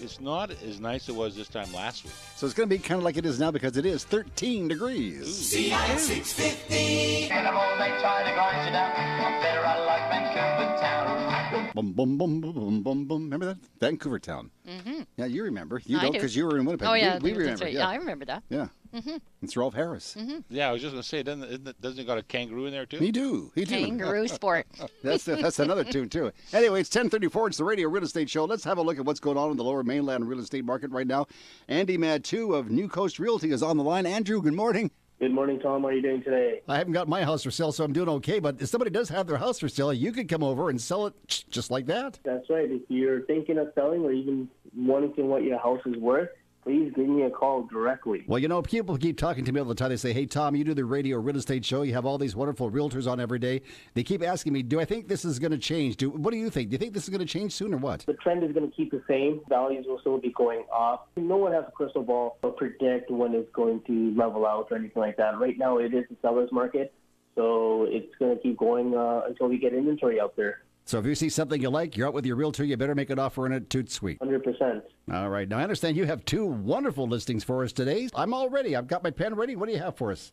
it's not as nice as it was this time last week. So it's going to be kind of like it is now because it is 13 degrees. CI 650. And they try to grind you down. Better I like Vancouver town. Bum, bum, bum, bum, bum, bum, bum. Remember that? Vancouver town. Mm-hmm. Yeah, you remember. You I don't do. because you were in Winnipeg. Oh, yeah. We that's remember. right. Yeah. I remember that. Yeah. Mm-hmm. It's Rolf Harris. Mm-hmm. Yeah, I was just going to say, doesn't it got a kangaroo in there, too? He do. Kangaroo sport. That's another tune, too. Anyway, it's 10:34. It's the Radio Real Estate Show. Let's have a look at what's going on in the Lower Mainland real estate market right now. Andy Mattu of New Coast Realty is on the line. Andrew, good morning. Good morning, Tom. How are you doing today? I haven't got my house for sale, so I'm doing okay. But if somebody does have their house for sale, you could come over and sell it just like that. That's right. If you're thinking of selling or even wanting to know what your house is worth, please give me a call directly. Well, people keep talking to me all the time. They say, hey, Tom, you do the radio real estate show. You have all these wonderful realtors on every day. They keep asking me, do I think this is going to change? What do you think? Do you think this is going to change soon or what? The trend is going to keep the same. Values will still be going up. No one has a crystal ball to predict when it's going to level out or anything like that. Right now, it is a seller's market, so it's going to keep going until we get inventory out there. So if you see something you like, you're out with your realtor, you better make an offer on it toot sweet. 100%. All right. Now, I understand you have 2 wonderful listings for us today. I'm all ready. I've got my pen ready. What do you have for us?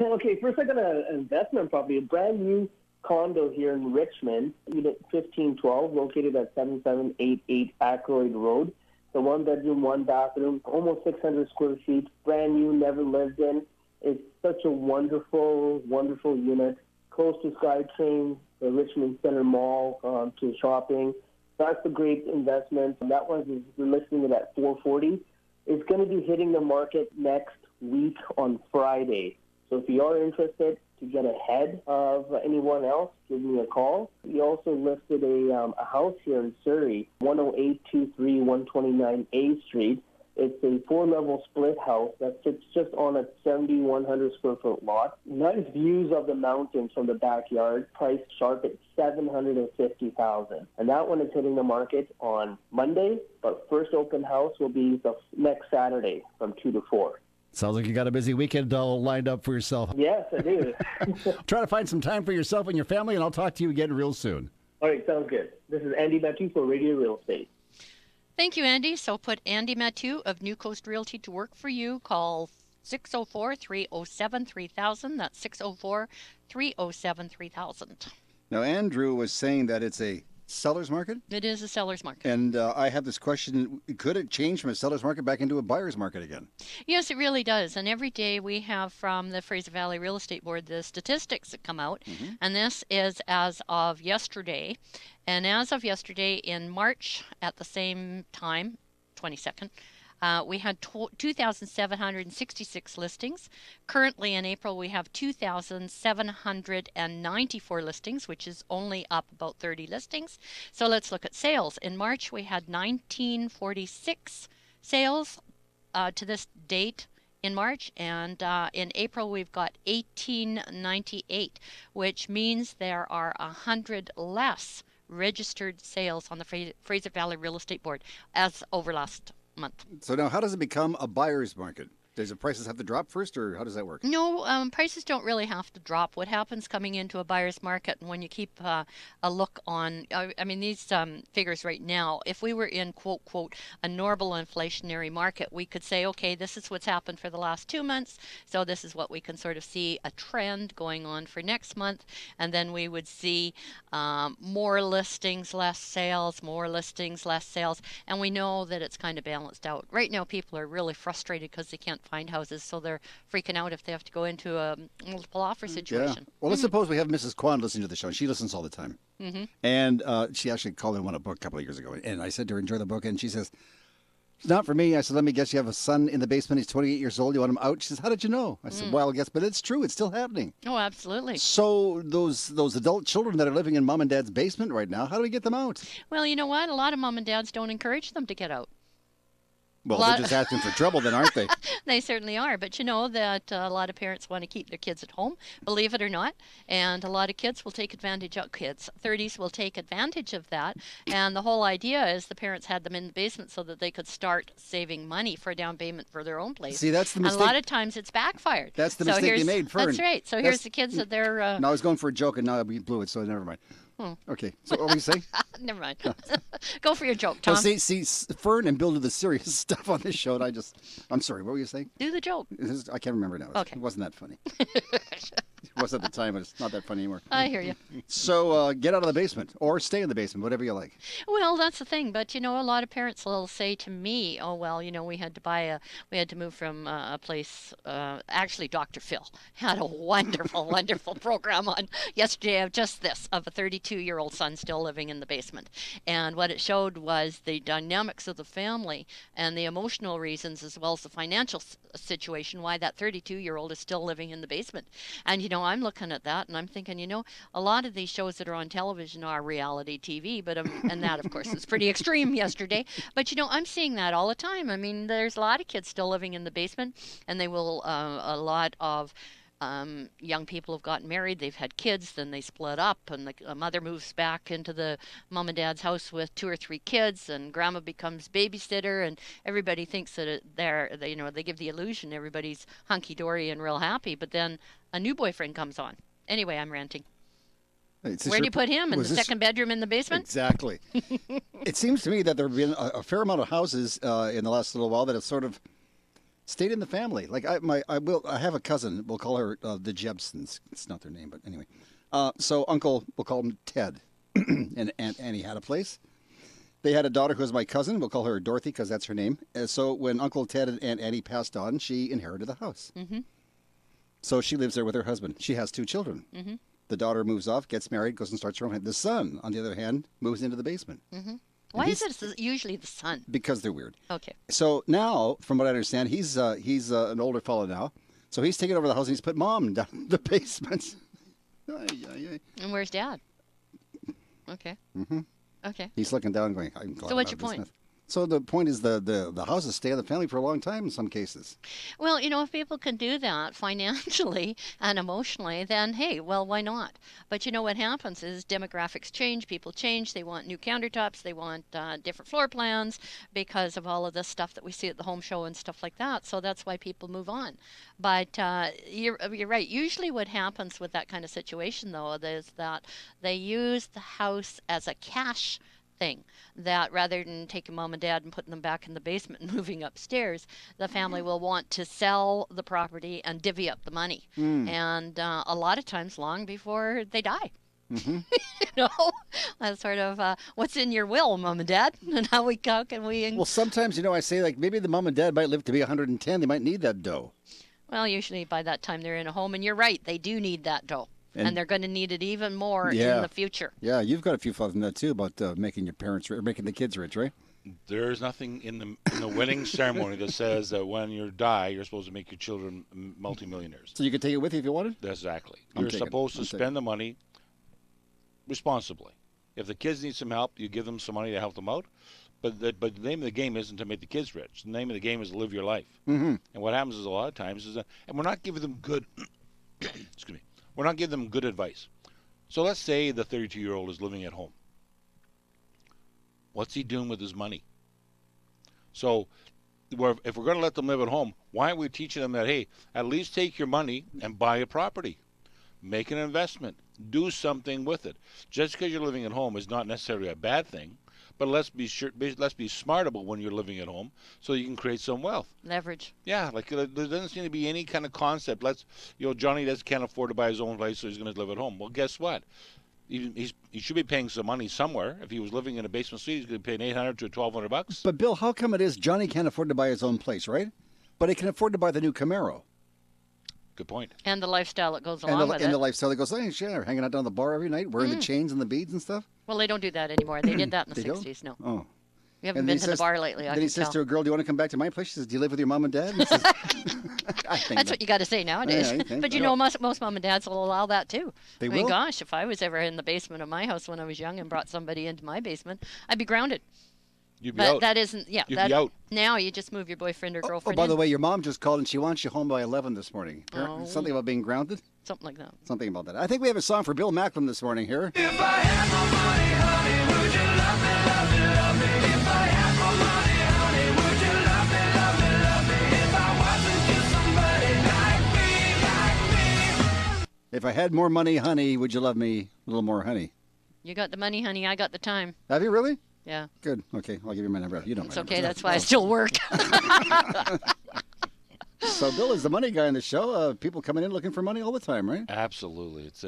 Okay, first I got an investment property, a brand new condo here in Richmond, unit 1512, located at 7788 Ackroyd Road. The 1-bedroom, 1-bathroom, almost 600 square feet, brand new, never lived in. It's such a wonderful, wonderful unit. Close to SkyTrain, the Richmond Center Mall, to shopping. That's a great investment. That one we're listing it at $440. It's going to be hitting the market next week on Friday. So if you are interested to get ahead of anyone else, give me a call. We also listed a house here in Surrey, 10823 129A Street. It's a 4-level split house that sits just on a 7,100 square foot lot. Nice views of the mountains from the backyard, priced sharp at $750,000. And that one is hitting the market on Monday, but first open house will be the next Saturday from 2 to 4. Sounds like you got a busy weekend all lined up for yourself. Yes, I do. Try to find some time for yourself and your family, and I'll talk to you again real soon. All right, sounds good. This is Andy Matthew for Radio Real Estate. Thank you, Andy. So put Andy Matthew of New Coast Realty to work for you. Call 604-307-3000. That's 604-307-3000. Now, Andrew was saying that it's a seller's market? It is a seller's market. And I have this question, could it change from a seller's market back into a buyer's market again? Yes, it really does. And every day we have from the Fraser Valley Real Estate Board the statistics that come out. Mm-hmm. And this is as of yesterday. And as of yesterday in March at the same time, 22nd, we had 2,766 listings. Currently in April, we have 2,794 listings, which is only up about 30 listings. So let's look at sales. In March, we had 1946 sales to this date in March, and in April we've got 1898, which means there are 100 less registered sales on the Fraser Valley Real Estate Board as over last month. So now how does it become a buyer's market? Does the prices have to drop first, or how does that work? No, prices don't really have to drop. What happens coming into a buyer's market, and when you keep a look on, I mean, these figures right now, if we were in, quote, quote, a normal inflationary market, we could say, okay, this is what's happened for the last 2 months, so this is what we can sort of see a trend going on for next month, and then we would see more listings, less sales, more listings, less sales, and we know that it's kind of balanced out. Right now, people are really frustrated because they can't find houses, so they're freaking out if they have to go into a multiple offer situation. Yeah. Well, let's suppose we have Mrs. Kwan listening to the show, and she listens all the time. Mm-hmm. And she actually called in one a book a couple of years ago, and I said to her, enjoy the book, and she says, it's not for me. I said, let me guess, you have a son in the basement. He's 28 years old. You want him out? She says, how did you know? I said, well, I guess, but it's true. It's still happening. Oh, absolutely. So those adult children that are living in mom and dad's basement right now, how do we get them out? Well, you know what? A lot of mom and dads don't encourage them to get out. Well, they're just asking for trouble then, aren't they? They certainly are. But you know that a lot of parents want to keep their kids at home, believe it or not. And a lot of kids will take advantage of kids. 30s will take advantage of that. And the whole idea is the parents had them in the basement so that they could start saving money for a down payment for their own place. See, that's the mistake. And a lot of times it's backfired. That's the mistake you made, Fern. That's right. So here's the kids that they're... No, I was going for a joke, and now we blew it, so never mind. Okay, so what were you saying? Never mind. Go for your joke, Tom. No, see, Fern and Bill do the serious stuff on this show, and I'm sorry, what were you saying? Do the joke. I can't remember now. Okay. It wasn't that funny. It was at the time, but it's not that funny anymore. I hear you. So get out of the basement, or stay in the basement, whatever you like. Well, that's the thing. But, you know, a lot of parents will say to me, oh, well, you know, we had to move from a place. Actually, Dr. Phil had a wonderful, wonderful program on yesterday of just this, of a 32-year-old son still living in the basement. And what it showed was the dynamics of the family and the emotional reasons as well as the financial situation why that 32-year-old is still living in the basement. And, you know, I'm looking at that and I'm thinking, a lot of these shows that are on television are reality TV, but and that, of course, was pretty extreme yesterday. But, I'm seeing that all the time. I mean, there's a lot of kids still living in the basement, and they will, a lot of young people have gotten married, they've had kids, then they split up, and the mother moves back into the mom and dad's house with 2 or 3 kids, and grandma becomes babysitter, and everybody thinks that they give the illusion everybody's hunky-dory and real happy, but then a new boyfriend comes on. Anyway, I'm ranting. Where do you put him? In the second bedroom in the basement? Exactly. It seems to me that there have been a fair amount of houses in the last little while that have sort of stayed in the family. Like I have a cousin. We'll call her the Jebsons. It's not their name, but anyway. So Uncle, we'll call him Ted, and Aunt Annie had a place. They had a daughter who was my cousin. We'll call her Dorothy because that's her name. And so when Uncle Ted and Aunt Annie passed on, she inherited the house. Mm-hmm. So she lives there with her husband. She has 2 children. Mm-hmm. The daughter moves off, gets married, goes and starts her own. The son, on the other hand, moves into the basement. Mm-hmm. Why is it usually the son? Because they're weird. Okay. So now, from what I understand, he's an older fellow now. So he's taken over the house and he's put Mom down in the basement. And where's Dad? Okay. Mm-hmm. Okay. He's looking down going, I'm glad So what's your point? So the point is the houses stay in the family for a long time in some cases. Well, if people can do that financially and emotionally, then hey, well, why not? But what happens is demographics change, people change, they want new countertops, they want different floor plans because of all of this stuff that we see at the home show and stuff like that. So that's why people move on. But you're right. Usually what happens with that kind of situation, though, is that they use the house as a cash thing, that rather than taking mom and dad and putting them back in the basement and moving upstairs, the family will want to sell the property and divvy up the money. And a lot of times long before they die. Mm-hmm. That's sort of what's in your will, mom and dad, and how can we... Well, sometimes, I say, like, maybe the mom and dad might live to be 110. They might need that dough. Well, usually by that time they're in a home, and you're right, they do need that dough. And they're going to need it even more in the future. Yeah, you've got a few thoughts on that too about making the kids rich, right? There's nothing in the wedding ceremony that says that when you die, you're supposed to make your children multimillionaires. So you can take it with you if you wanted? Exactly. You're supposed to spend the money responsibly. If the kids need some help, you give them some money to help them out. But the name of the game isn't to make the kids rich. The name of the game is to live your life. Mm-hmm. And what happens is a lot of times is that, and we're not giving them good, excuse me, we're not giving them good advice. So let's say the 32-year-old is living at home. What's he doing with his money? So if we're going to let them live at home, why aren't we teaching them that, hey, at least take your money and buy a property. Make an investment. Do something with it. Just because you're living at home is not necessarily a bad thing. But let's be smart about when you're living at home so you can create some wealth. Leverage. Yeah, like there doesn't seem to be any kind of concept. Johnny can't afford to buy his own place, so he's going to live at home. Well, guess what? He should be paying some money somewhere. If he was living in a basement suite, he's going to be paying $800 to $1,200. But Bill, how come it is Johnny can't afford to buy his own place, right? But he can afford to buy the new Camaro. Good point. And the lifestyle that goes along with it. And the lifestyle that goes along. Sure, hanging out down the bar every night, wearing the chains and the beads and stuff. Well, they don't do that anymore. They did that in the 60s, no. Oh. You haven't been to the bar lately, Then he says to a girl, do you want to come back to my place? She says, do you live with your mom and dad? And says, that's what you got to say nowadays. Yeah, but most mom and dads will allow that too. They will? I mean, gosh, if I was ever in the basement of my house when I was young and brought somebody into my basement, I'd be grounded. You'd be out. That isn't, You'd be out. Now you just move your boyfriend or girlfriend by the way, your mom just called and she wants you home by 11 this morning. Something about being grounded? Something like that. Something about that. I think we have a song for Bill Macklem this morning here. If I had more money, honey, would you love me, love me, love me? If I had more money, honey, would you love me, love me, love me? If I wasn't just somebody like me. If I had more money, honey, would you love me a little more, honey? You got the money, honey. I got the time. Have you really? Yeah. Good. Okay, I'll give you my number. You don't. It's okay. That's why I still work. So Bill is the money guy on the show. People coming in looking for money all the time, right? Absolutely. It's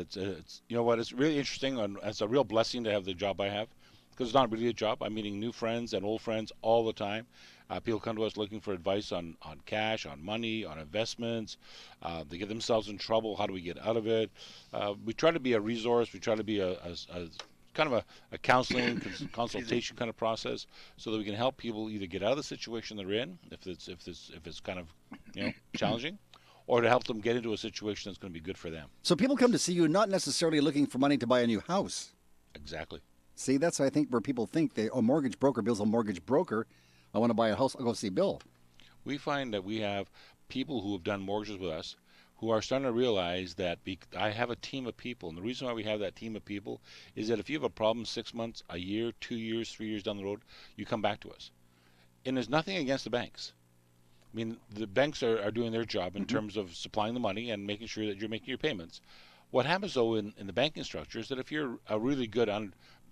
you know what? It's really interesting. It's a real blessing to have the job I have because it's not really a job. I'm meeting new friends and old friends all the time. People come to us looking for advice on cash, on money, on investments. They get themselves in trouble. How do we get out of it? We try to be a resource. We try to be a kind of a counseling consultation kind of process so that we can help people either get out of the situation they're in if it's kind of challenging, or to help them get into a situation that's going to be good for them. So people come to see you not necessarily looking for money to buy a new house. Exactly. See, that's I think where people think mortgage broker, Bill's a mortgage broker. I want to buy a house. I'll go see Bill. We find that we have people who have done mortgages with us who are starting to realize that I have a team of people. And the reason why we have that team of people is that if you have a problem 6 months, a year, 2 years, 3 years down the road, you come back to us. And there's nothing against the banks. I mean, the banks are doing their job in terms of supplying the money and making sure that you're making your payments. What happens, though, in the banking structure is that if you're a really good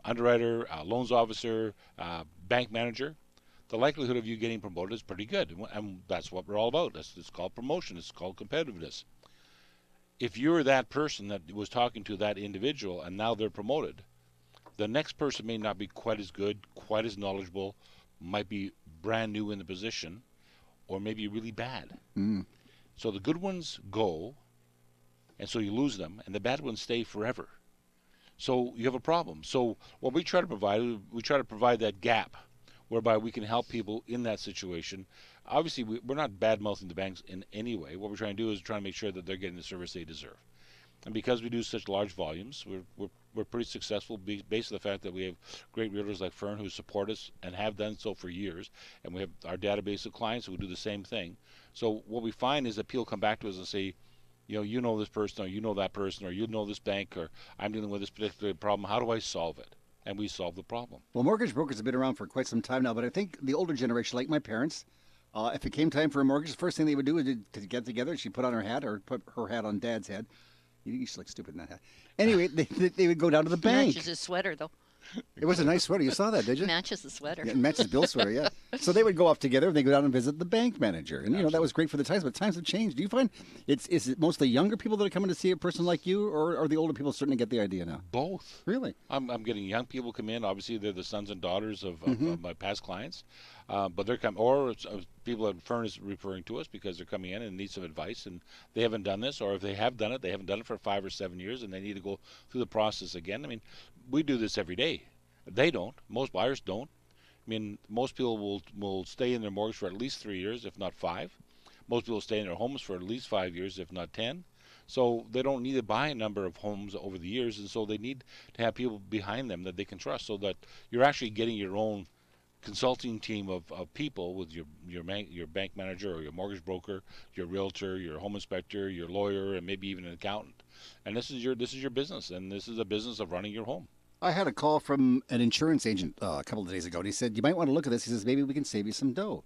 underwriter, loans officer, bank manager, the likelihood of you getting promoted is pretty good. And that's what we're all about. It's called promotion. It's called competitiveness. If you're that person that was talking to that individual and now they're promoted, the next person may not be quite as good, quite as knowledgeable, might be brand new in the position, or maybe really bad. So the good ones go, and so you lose them, and the bad ones stay forever. So you have a problem. So what we try to provide that gap whereby we can help people in that situation. Obviously, we're not bad-mouthing the banks in any way. What we're trying to do is trying to make sure that they're getting the service they deserve. And because we do such large volumes, we're pretty successful based on the fact that we have great realtors like Fern who support us and have done so for years. And we have our database of clients who do the same thing. So what we find is that people come back to us and say, you know this person, or you know that person, or you know this bank, or I'm dealing with this particular problem. How do I solve it? And we solve the problem. Well, mortgage brokers have been around for quite some time now, but I think the older generation, like my parents, if it came time for a mortgage, the first thing they would do is to get together. She'd put on her hat or put her hat on Dad's head. You used to look stupid in that hat. Anyway, they would go down to the bank. Matches his sweater, though. It was a nice sweater. You saw that, did you? Matches the sweater. Yeah, it matches Bill's sweater, yeah. So they would go off together and they go down and visit the bank manager. And, that was great for the times, but times have changed. Do you find is it mostly younger people that are coming to see a person like you, or are the older people starting to get the idea now? Both. Really? I'm getting young people come in. Obviously, they're the sons and daughters of my past clients. But they're coming, or it's, people that Fern is referring to us because they're coming in and need some advice, and they haven't done this, or if they have done it, they haven't done it for 5 or 7 years, and they need to go through the process again. I mean, we do this every day. They don't. Most buyers don't. I mean, most people will stay in their mortgage for at least 3 years, if not 5. Most people stay in their homes for at least 5 years, if not 10. So they don't need to buy a number of homes over the years, and so they need to have people behind them that they can trust, so that you're actually getting your own consulting team of people with your bank manager or your mortgage broker, your realtor, your home inspector, your lawyer, and maybe even an accountant. And this is your business, and this is a business of running your home. I had a call from an insurance agent a couple of days ago, and he said, you might want to look at this. He says, maybe we can save you some dough.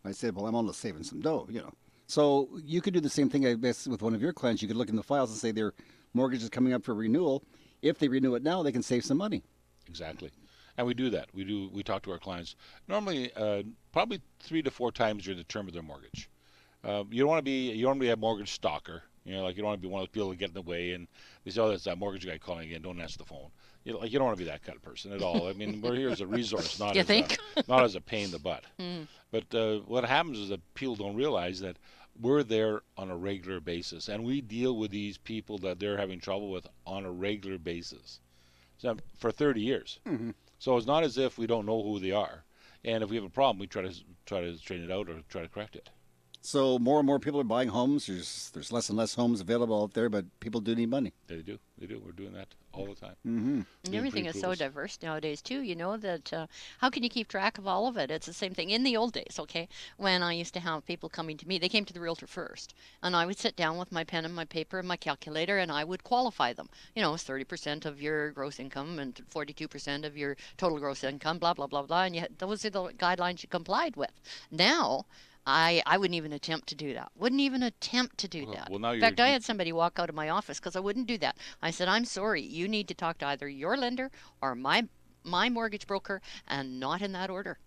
I said, well, I'm almost saving some dough, So you could do the same thing, I guess, with one of your clients. You could look in the files and say their mortgage is coming up for renewal. If they renew it now, they can save some money. Exactly. And we do that. We talk to our clients normally probably 3 to 4 times during the term of their mortgage. You don't want to be a mortgage stalker. You don't want to be one of those people that get in the way and they say, oh, that's that mortgage guy calling again. Don't answer the phone. You don't want to be that kind of person at all. I mean, we're here as a resource, not as a pain in the butt. But what happens is that people don't realize that we're there on a regular basis, and we deal with these people that they're having trouble with on a regular basis. So for 30 years. So it's not as if we don't know who they are. And if we have a problem, we try to straighten it out or try to correct it. So more and more people are buying homes. There's less and less homes available out there, but people do need money. They do. We're doing that all the time. Mm-hmm. And everything is so diverse nowadays, too. That how can you keep track of all of it? It's the same thing. In the old days, when I used to have people coming to me, they came to the realtor first. And I would sit down with my pen and my paper and my calculator, and I would qualify them. It's 30% of your gross income and 42% of your total gross income, blah, blah, blah, blah. And those are the guidelines you complied with. Now, I wouldn't even attempt to do that. Well, now in fact, I had somebody walk out of my office because I wouldn't do that. I said, I'm sorry, you need to talk to either your lender or my mortgage broker, and not in that order.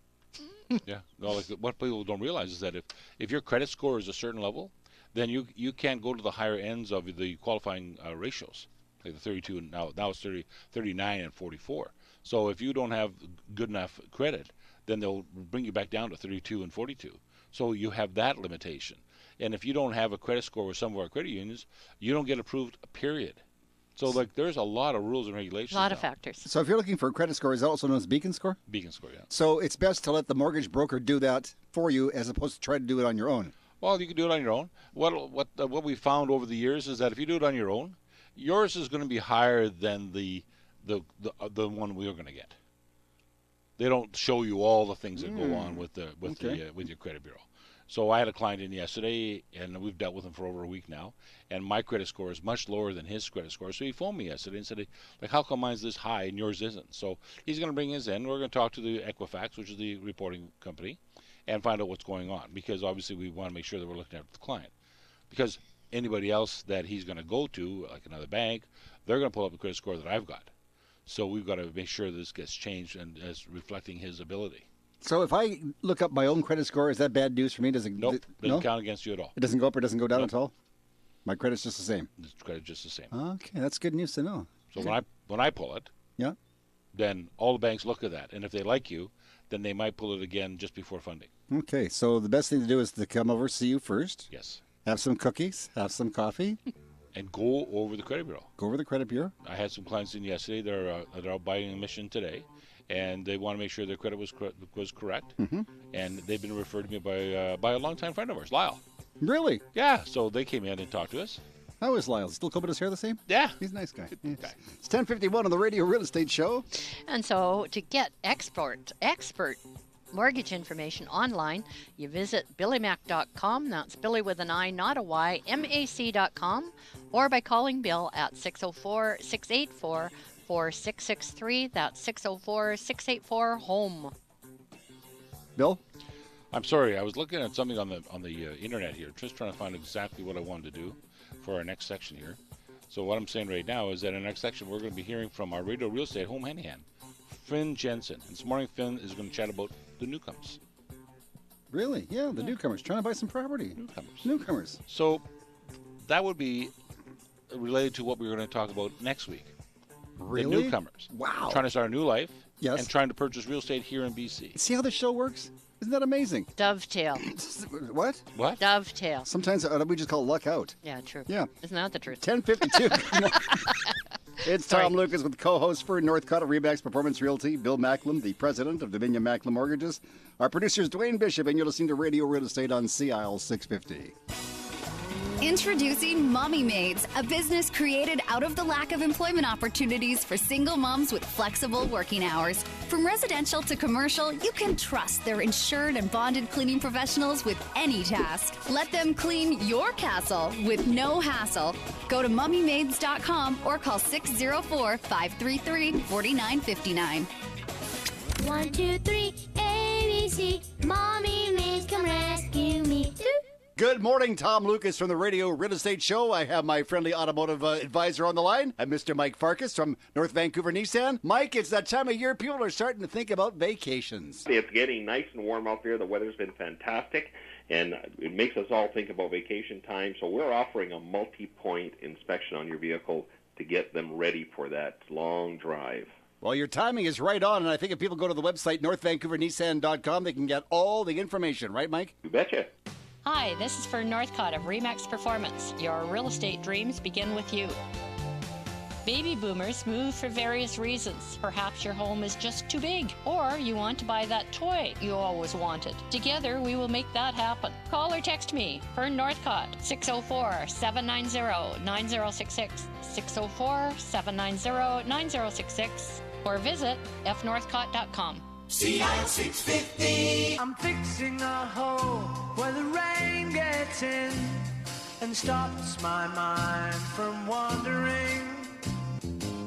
Yeah. Well, what people don't realize is that if your credit score is a certain level, then you can't go to the higher ends of the qualifying ratios, like the 32, and now it's 39 and 44. So if you don't have good enough credit, then they'll bring you back down to 32 and 42. So you have that limitation. And if you don't have a credit score with some of our credit unions, you don't get approved, period. So there's a lot of rules and regulations. A lot of factors. So if you're looking for a credit score, is that also known as Beacon Score? Beacon Score, yeah. So it's best to let the mortgage broker do that for you as opposed to try to do it on your own. Well, you can do it on your own. What we found over the years is that if you do it on your own, yours is going to be higher than the one we are going to get. They don't show you all the things that go on with your credit bureau. So I had a client in yesterday, and we've dealt with him for over a week now, and my credit score is much lower than his credit score. So he phoned me yesterday and said, like, how come mine's this high and yours isn't? So he's going to bring his in. We're going to talk to the Equifax, which is the reporting company, and find out what's going on, because obviously we want to make sure that we're looking at the client. Because anybody else that he's going to go to, like another bank, they're going to pull up the credit score that I've got. So we've got to make sure this gets changed and as reflecting his ability. So if I look up my own credit score, is that bad news for me? Does it? Nope, doesn't count against you at all. It doesn't go up or doesn't go down at all? My credit's just the same? The credit's just the same. Okay, that's good news to know. So when I pull it, then all the banks look at that. And if they like you, then they might pull it again just before funding. Okay, so the best thing to do is to come over, see you first. Yes. Have some cookies, have some coffee. And go over the credit bureau. Go over the credit bureau. I had some clients in yesterday. They're out buying a mission today, and they want to make sure their credit was correct. Mm-hmm. And they've been referred to me by a longtime friend of ours, Lyle. Really? Yeah. So they came in and talked to us. How is Lyle? Still combing his hair the same? Yeah. He's a nice guy. Yes. It's 10:51 on the Radio Real Estate Show. And so to get expert mortgage information online, you visit billymac.com. That's Billy with an I, not a Y, MAC.com, or by calling Bill at 604-684-4663. That's 604-684-HOME. Bill? I'm sorry, I was looking at something on the internet here, just trying to find exactly what I wanted to do for our next section here. So what I'm saying right now is that in our next section, we're going to be hearing from our Radio Real Estate home handyman, Finn Jensen. And this morning, Finn is going to chat about the newcomers. Really? Yeah, the newcomers. Trying to buy some property. Newcomers. So that would be related to what we're going to talk about next week. Really? The newcomers. Wow. Trying to start a new life. Yes. And trying to purchase real estate here in BC. See how this show works? Isn't that amazing? Dovetail. What? What? Dovetail. Sometimes we just call it luck out. Yeah, true. Yeah. Isn't that the truth? 10:52. It's Sorry. Tom Lucas with co-host for Northcott of Remax Performance Realty, Bill Macklem, the president of Dominion Macklem Mortgages. Our producer is Dwayne Bishop, and you're listening to Radio Real Estate on CIL 650. Introducing Mommy Maids, a business created out of the lack of employment opportunities for single moms with flexible working hours. From residential to commercial, you can trust their insured and bonded cleaning professionals with any task. Let them clean your castle with no hassle. Go to mummymaids.com or call 604-533-4959. 1, 2, 3, ABC. Mommy Maids, come rescue me. Good morning, Tom Lucas from the Radio Real Estate Show. I have my friendly automotive advisor on the line, Mr. Mike Farkas from North Vancouver Nissan. Mike, it's that time of year people are starting to think about vacations. It's getting nice and warm out there. The weather's been fantastic, and it makes us all think about vacation time. So we're offering a multi-point inspection on your vehicle to get them ready for that long drive. Well, your timing is right on, and I think if people go to the website, northvancouvernissan.com, they can get all the information. Right, Mike? You betcha. Hi, this is for Northcott of Remax Performance. Your real estate dreams begin with you. Baby boomers move for various reasons. Perhaps your home is just too big, or you want to buy that toy you always wanted. Together, we will make that happen. Call or text me for Northcott, 604-790-9066, 604-790-9066, or visit fnorthcott.com. CIL 650. I'm fixing a hole where the rain gets in and stops my mind from wandering.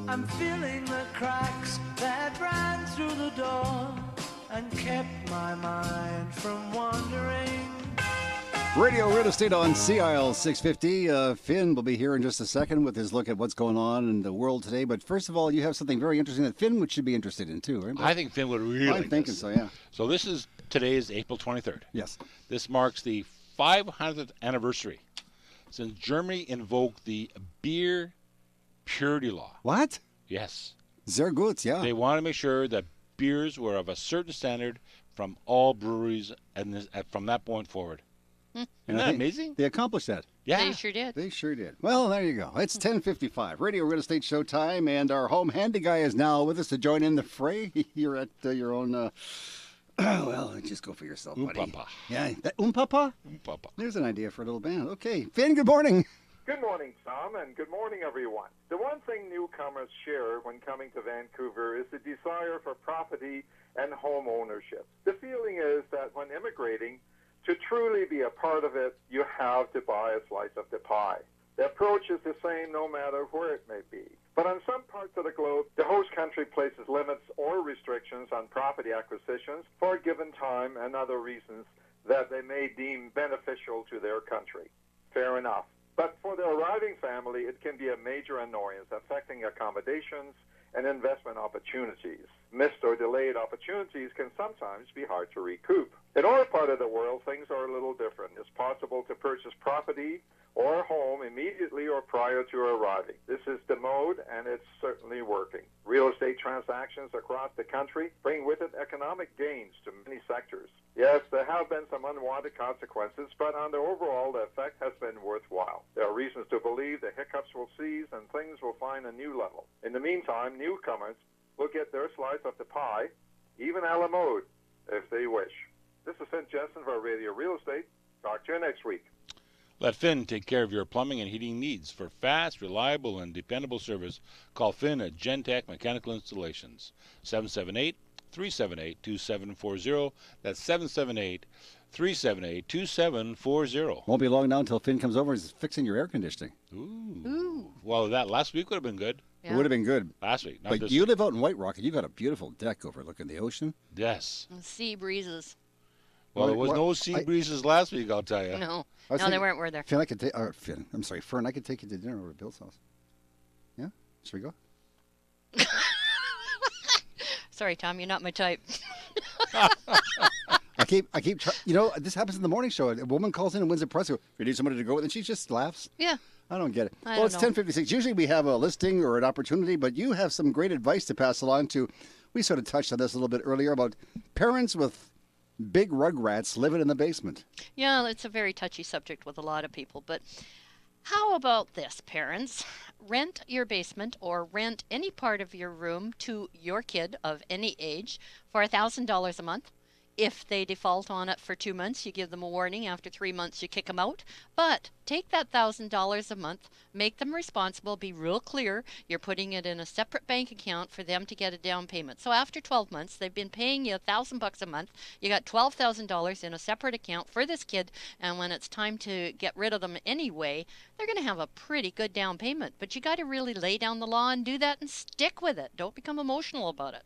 I'm filling the cracks that ran through the door and kept my mind from wandering. Radio Real Estate on CIL 650. Finn will be here in just a second with his look at what's going on in the world today. But first of all, you have something very interesting that Finn should be interested in too, right? I think Finn would really I'm like thinking this. so, yeah. So today is April 23rd. Yes. This marks the 500th anniversary since Germany invoked the beer purity law. What? Yes. Sehr gut, yeah. They want to make sure that beers were of a certain standard from all breweries and from that point forward. Isn't that amazing? They accomplished that. Yeah. They sure did. They sure did. Well, there you go. It's 10:55. Radio Real Estate Show time, and our home handy guy is now with us to join in the fray. You're at your own Well, just go for yourself, buddy. Oom-papa. Yeah, that Oom-papa? Oom-papa. There's an idea for a little band. Okay, Finn, good morning. Good morning, Tom, and good morning, everyone. The one thing newcomers share when coming to Vancouver is the desire for property and home ownership. The feeling is that when immigrating, to truly be a part of it, you have to buy a slice of the pie. The approach is the same no matter where it may be. But on some parts of the globe, the host country places limits or restrictions on property acquisitions for a given time and other reasons that they may deem beneficial to their country. Fair enough. But for the arriving family, it can be a major annoyance affecting accommodations and investment opportunities. Missed or delayed opportunities can sometimes be hard to recoup. In our part of the world, things are a little different. It's possible to purchase property or home immediately or prior to arriving. This is the mode, and it's certainly working. Real estate transactions across the country bring with it economic gains to many sectors. Yes, there have been some unwanted consequences, but on the overall, the effect has been worthwhile. There are reasons to believe the hiccups will cease and things will find a new level. In the meantime, newcomers will get their slice of the pie, even a la mode, if they wish. This is St. Jensen for Radio Real Estate. Talk to you next week. Let Finn take care of your plumbing and heating needs. For fast, reliable, and dependable service, call Finn at Gentech Mechanical Installations, 778-378-2740. That's 778-378-2740. Won't be long now until Finn comes over and is fixing your air conditioning. Ooh. Well, that last week would have been good. It would have been good. Last week. Not But this you week. live out in White Rock, and you got a beautiful deck overlooking the ocean. Yes. Sea breezes. Well, there was Well, no sea breezes last week, I'll tell you. No. I was No, they thinking, weren't, were there? Finn, I could take. Finn, I'm sorry, Fern. I could take you to dinner over at Bill's house. Yeah, should we go? Sorry, Tom, you're not my type. I keep. You know, this happens in the morning show. A woman calls in and wins a prize. So, you need somebody to go with, and she just laughs. Yeah. I don't get it. I Well, don't it's know. 10:56. Usually we have a listing or an opportunity, but you have some great advice to pass along to. We sort of touched on this a little bit earlier about parents with big rugrats living in the basement. Yeah, it's a very touchy subject with a lot of people, but how about this, parents? Rent your basement or rent any part of your room to your kid of any age for $1,000 a month. If they default on it for 2 months, you give them a warning. After 3 months, you kick them out. But take that $1,000 a month, make them responsible, be real clear. You're putting it in a separate bank account for them to get a down payment. So after 12 months, they've been paying you $1,000 a month. You got $12,000 in a separate account for this kid. And when it's time to get rid of them anyway, they're going to have a pretty good down payment. But you got to really lay down the law and do that and stick with it. Don't become emotional about it.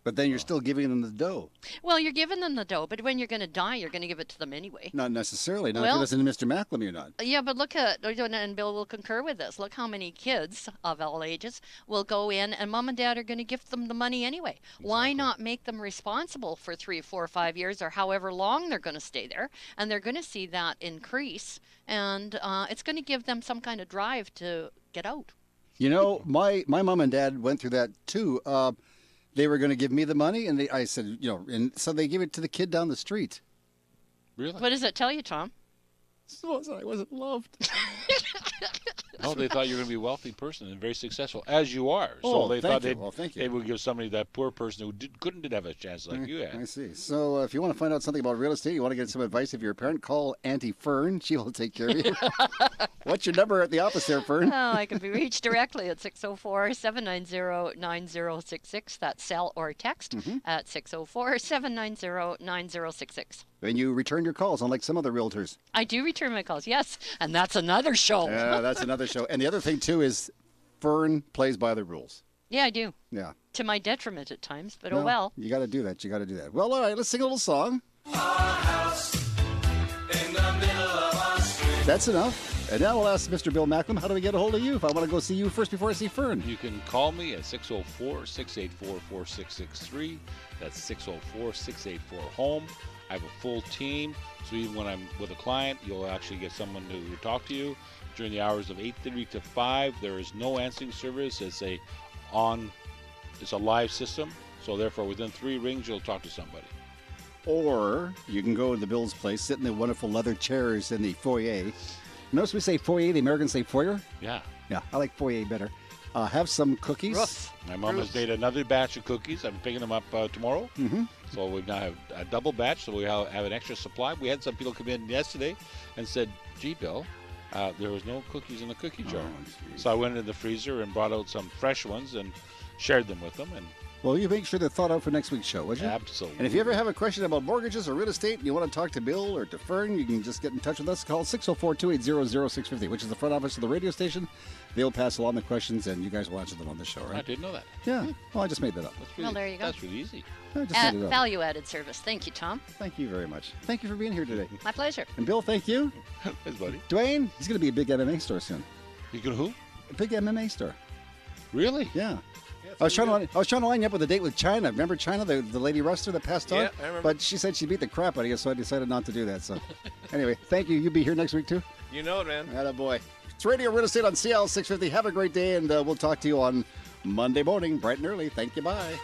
But then you're still giving them the dough. Well, you're giving them the dough, but when you're going to die, you're going to give it to them anyway. Not necessarily. Not if Well- you listen to Mr. Macklem, you're not. Yeah, but look at, and Bill will concur with this, look how many kids of all ages will go in and mom and dad are going to gift them the money anyway. Why not make them responsible for 3, 4, 5 years or however long they're going to stay there? And they're going to see that increase, and it's going to give them some kind of drive to get out. You know, my mom and dad went through that too. They were going to give me the money, and I said, you know, and so they gave it to the kid down the street. Really? What does it tell you, Tom? So I wasn't loved. No, they thought you were going to be a wealthy person and very successful, as you are. Oh, So they thank thought you. Well, thank you. they would give somebody, that poor person who couldn't have a chance like you had. I see. So if you want to find out something about real estate, you want to get some advice of your parent, call Auntie Fern. She will take care of you. What's your number at the office there, Fern? Oh, I can be reached directly at 604-790-9066. That's cell or text at 604-790-9066. And you return your calls, unlike some other realtors. I do return my calls, yes, and that's another show. Yeah, that's another show. And the other thing, too, is Fern plays by the rules. Yeah, I do. Yeah. To my detriment at times, but oh well. You got to do that. You got to do that. Well, all right, let's sing a little song. That's enough. And now we'll ask Mr. Bill Macklem, how do we get a hold of you if I want to go see you first before I see Fern? You can call me at 604-684-4663. That's 604-684-HOME. I have a full team, so even when I'm with a client, you'll actually get someone to talk to you. During the hours of 8:30 to 5, there is no answering service. It's a live system, so therefore within 3 rings, you'll talk to somebody. Or you can go to the Bill's place, sit in the wonderful leather chairs in the foyer. Notice we say foyer, the Americans say foyer? Yeah. Yeah, I like foyer better. have some cookies. Rough. My mom has made another batch of cookies. I'm picking them up tomorrow. Mm-hmm. So we now have a double batch, so we have an extra supply. We had some people come in yesterday and said, gee, Bill, there was no cookies in the cookie jar. So I went in the freezer and brought out some fresh ones and shared them with them. And Well, you make sure they're thought out for next week's show, would you? Absolutely. And if you ever have a question about mortgages or real estate and you want to talk to Bill or to Fern, you can just get in touch with us. Call 604-280-0650, which is the front office of the radio station. They'll pass along the questions, and you guys will answer them on the show, right? I didn't know that. Yeah. Well, I just made that up. Well, there you go. That's really easy. I just made it up. Value-added service. Thank you, Tom. Thank you very much. Thank you for being here today. My pleasure. And Bill, thank you. Thanks, buddy. Dwayne, he's going to be a big MMA store soon. You going to who? A big MMA store. Really? Yeah. I was trying to line you up with a date with China. Remember China, the lady wrestler that passed on? Yeah, I remember. But she said she beat the crap out of you, so I decided not to do that. So, anyway, thank you. You'll be here next week, too? You know it, man. Attaboy. It's Radio Real Estate on CL 650. Have a great day, and we'll talk to you on Monday morning, bright and early. Thank you. Bye.